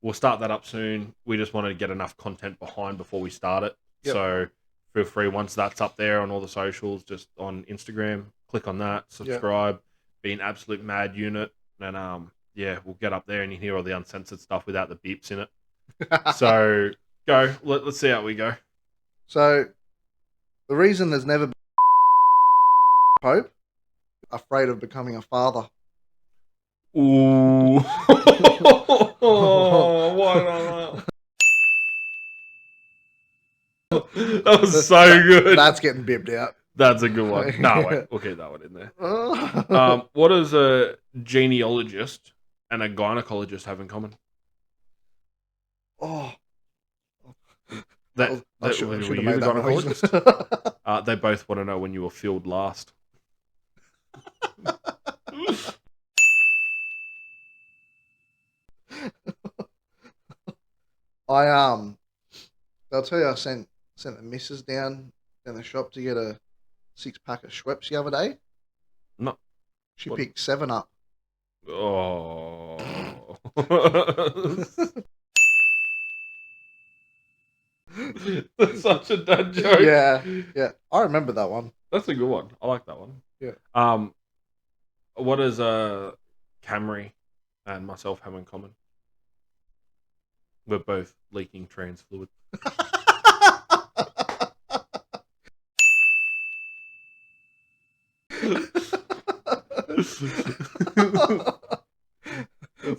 we'll start that up soon. We just want to get enough content behind before we start it. Yep. So feel free, once that's up there on all the socials, just on Instagram, click on that, subscribe, be an absolute mad unit. And yeah, we'll get up there and you hear all the uncensored stuff without the beeps in it. So go. Let's see how we go. So the reason there's never been Pope, afraid of becoming a father. Ooh. Oh, why not? That was so good. That's getting bibbed out. That's a good one. No, wait, we'll keep that one in there. Oh, What does a genealogist and a gynecologist have in common? I should were have you made the that noise. gynecologist? They both want to know when you were filled last. I'll tell you, I sent the missus down the shop to get a 6-pack of Schweppes the other day. No. She What? picked 7 up. Oh. That's such a dad joke. Yeah. I remember that one. That's a good one. I like that one. Yeah. What does Camry and myself have in common? We're both leaking trans fluid.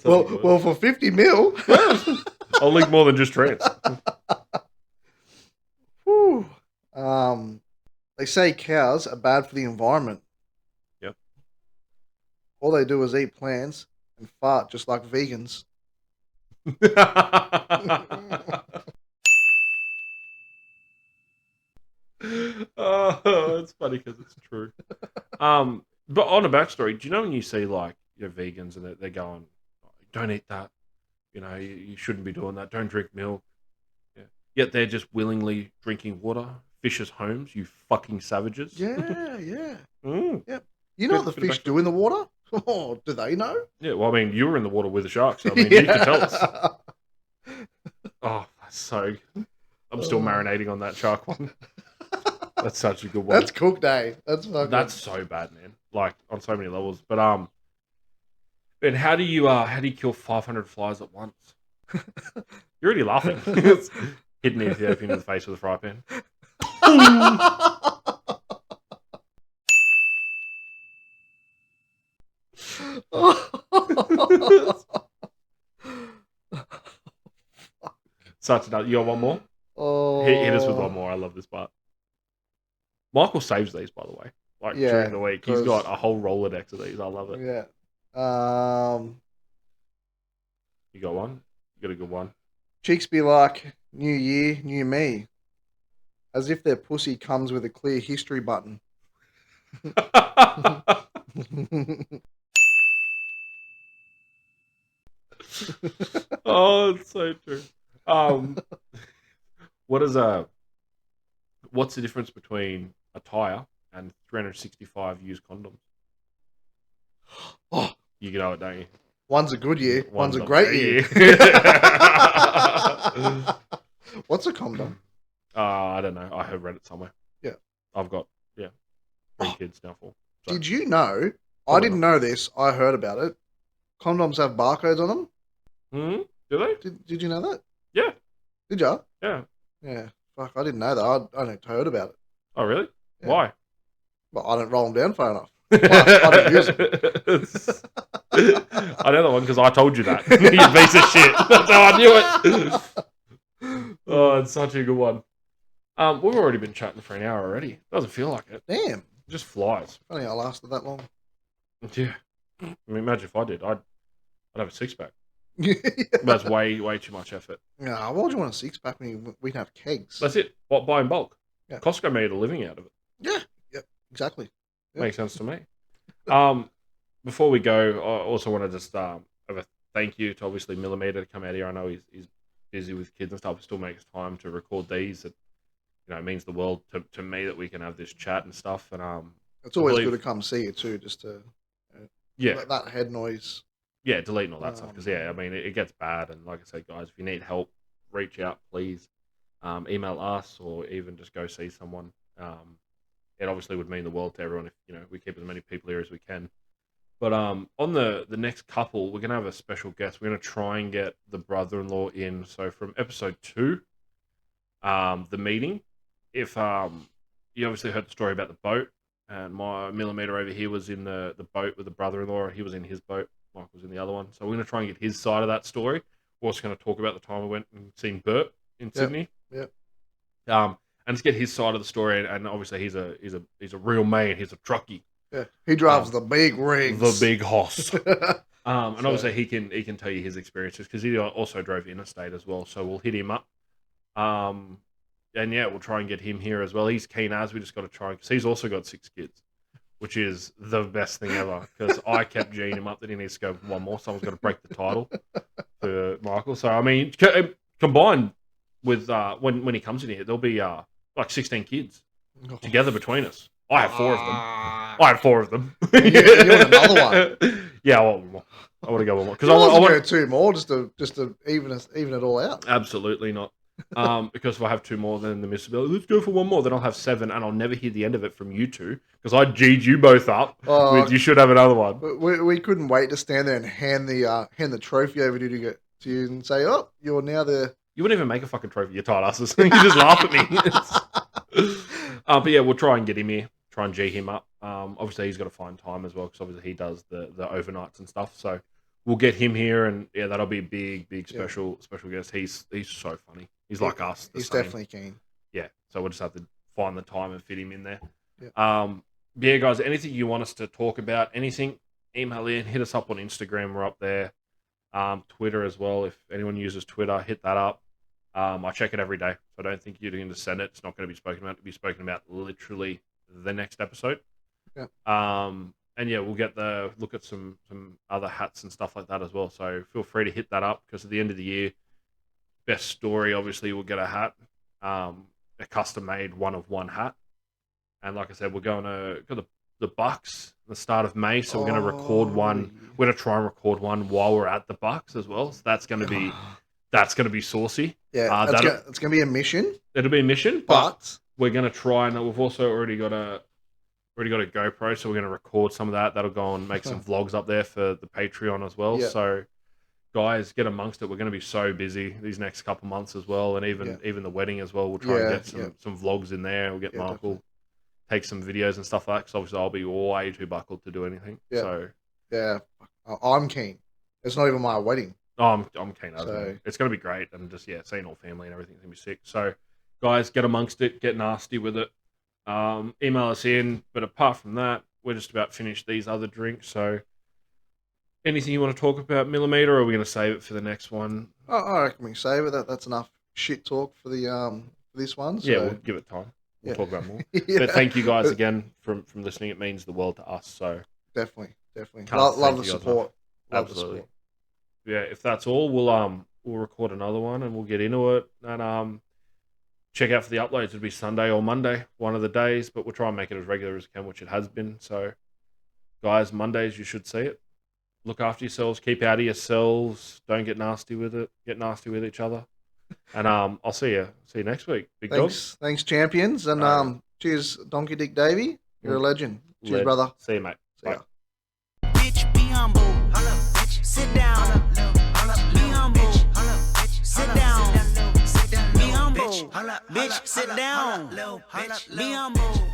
well, for 50 mil. I'll leak more than just trans. Whew. They say cows are bad for the environment. Yep. All they do is eat plants and fart just like vegans. Oh, it's funny because it's true. But on a backstory, do you know when you see like vegans and they're going, "Don't eat that," you shouldn't be doing that. Don't drink milk. Yeah. Yet they're just willingly drinking water. Fishers' homes, you fucking savages. Yeah. Mm. Yep. You know what the Bit of fish do in the water? Oh, do they know? Yeah, well, I mean, you were in the water with the sharks. So, I mean, you can tell us. Oh, that's so. I'm still marinating on that shark one. That's such a good one. That's cooked, eh? That's fucking... That's so bad, man. Like on so many levels. But and how do you kill 500 flies at once? You're already laughing. Hitting the Ethiopian in the face with a fry pan. Such a you got one more? Oh, Hit us with one more. I love this part. Michael saves these, by the way. Like Yeah, during the week, he's 'cause- got a whole Rolodex of these. I love it. Yeah. You got one? You got a good one. Chicks be like, new year, new me. As if their pussy comes with a clear history button. Oh, it's so true. What is what's the difference between a tire and 365 used condoms? Oh, You know it, don't you? one's a good year, one's a not great great year. year. What's a condom? I don't know. I have read it somewhere. Yeah. I've got 3 kids now. 4. So, Did you know? I Probably didn't know this. I heard about it. Condoms have barcodes on them. do they? Did you know that? Yeah. Did ya? Yeah. Yeah. Fuck, I didn't know that. I only heard about it. Oh, really? Yeah. Why? But I don't roll them down far enough. Plus, I don't use them. I know that one because I told you that. You piece of shit. That's how I knew it. Oh, it's such a good one. We've already been chatting for an hour already. Doesn't feel like it. Damn. It just flies. Funny I lasted that long. Yeah. I mean, imagine if I did. I'd have a 6-pack. Yeah. That's way too much effort. Nah, why would you want a 6-pack when we can have kegs? That's it. Buy in bulk. Yeah. Costco made a living out of it. Yeah. Yep. Exactly. Yep. Makes sense to me. Before we go, I also want to just have a thank you to obviously Millimeter to come out here. I know he's busy with kids and stuff, but still makes time to record these. It it means the world to me that we can have this chat and stuff. And It's always believe- good to come see you too, just to yeah, let that head noise. yeah, deleting all that stuff because I mean it gets bad. And like I said, guys, if you need help, reach out, please. Email us or even just go see someone. It obviously would mean the world to everyone if we keep as many people here as we can. But on the next couple, we're gonna have a special guest. We're gonna try and get the brother-in-law in. So from episode 2, the meeting. If you obviously heard the story about the boat, and my Millimeter over here was in the boat with the brother-in-law. He was in his boat. Mike was in the other one. So we're gonna try and get his side of that story. We're also gonna talk about the time we went and seen Bert in Sydney. Yep. And to get his side of the story, and obviously he's a real man. He's a truckie. Yeah. He drives the big rigs. The big hoss. And So- obviously he can tell you his experiences because he also drove interstate as well. So we'll hit him up. And yeah, we'll try and get him here as well. He's keen as we just got to try because he's also got 6 kids, which is the best thing ever. Because I kept G'ing him up that he needs to go for one more. Someone's got to break the title for Michael. So I mean, combined with when he comes in here, there'll be like 16 kids together between us. I have 4 of them. I have 4 of them. You want another one? Yeah, I want one more. I want to go one more because I I want to want go 2 more just to even it all out. absolutely not. Because if I have 2 more, then the missus will be like, let's go for one more. Then I'll have 7, and I'll never hear the end of it from you 2 because I G'd you both up. Oh, With, you should have another one. We couldn't wait to stand there and hand the trophy over to you and say, "Oh, you're now the." You wouldn't even make a fucking trophy, you tight asses. You just laugh at me. But yeah, we'll try and get him here. Try and G him up. Obviously, he's got to find time as well because obviously he does the overnights and stuff. So we'll get him here, and yeah, that'll be a big special guest. He's so funny. He's like us. He's same. definitely keen. Yeah, so we'll just have to find the time and fit him in there. Yeah. Yeah, guys, anything you want us to talk about, anything, email in, hit us up on Instagram. We're up there. Twitter as well. If anyone uses Twitter, hit that up. I check it every day, so I don't think you're going to send it. It's not going to be spoken about. It'll be spoken about literally the next episode. Yeah. And yeah, we'll look at some other hats and stuff like that as well. So feel free to hit that up because at the end of the year, best story obviously we'll get a hat, a custom made 1 of 1 hat. And like I said, we're going to go to the Bucks at the start of May, so we're going to record one. We're going to try and record one while we're at the Bucks as well. So that's going to be saucy. Yeah, it's gonna be a mission, It'll be a mission, but but we're going to try, and we've also already got a GoPro, so we're going to record some of that. That'll go and make some vlogs up there for the Patreon as well. Yeah. So guys, get amongst it. We're going to be so busy these next couple months as well, and even the wedding as well. We'll try and get some vlogs in there. We'll get Michael, definitely. take some videos and stuff like that, because obviously I'll be way too buckled to do anything. Yeah. So yeah, I'm keen. It's not even my wedding. I'm keen as So- well. It's going to be great, and just seeing all family and everything's going to be sick. So, guys, get amongst it, get nasty with it. Email us in. But apart from that, we're just about finished these other drinks. So, anything you want to talk about, Millimeter, or are we going to save it for the next one? I reckon we can save it. That's enough shit talk for the for this one. So. Yeah, we'll give it time. We'll Yeah. talk about more. Yeah. But thank you guys again from listening. It means the world to us. So Definitely. Can't Love thank the you guys support. Love absolutely. the support. Yeah, if that's all, we'll record another one and we'll get into it and check out for the uploads. It'll be Sunday or Monday, one of the days, but we'll try and make it as regular as we can, which it has been. So, guys, Mondays you should see it. Look after yourselves. Keep out of yourselves. Don't get nasty with it. Get nasty with each other. And I'll see you next week. Big dogs. Thanks, champions, and cheers, Donkey Dick Davey. You're a legend. Cheers, brother. See you, mate. See ya. Bye. Bitch, be humble. Sit down. Be humble. Sit down. Be humble. Bitch, sit down. Be humble.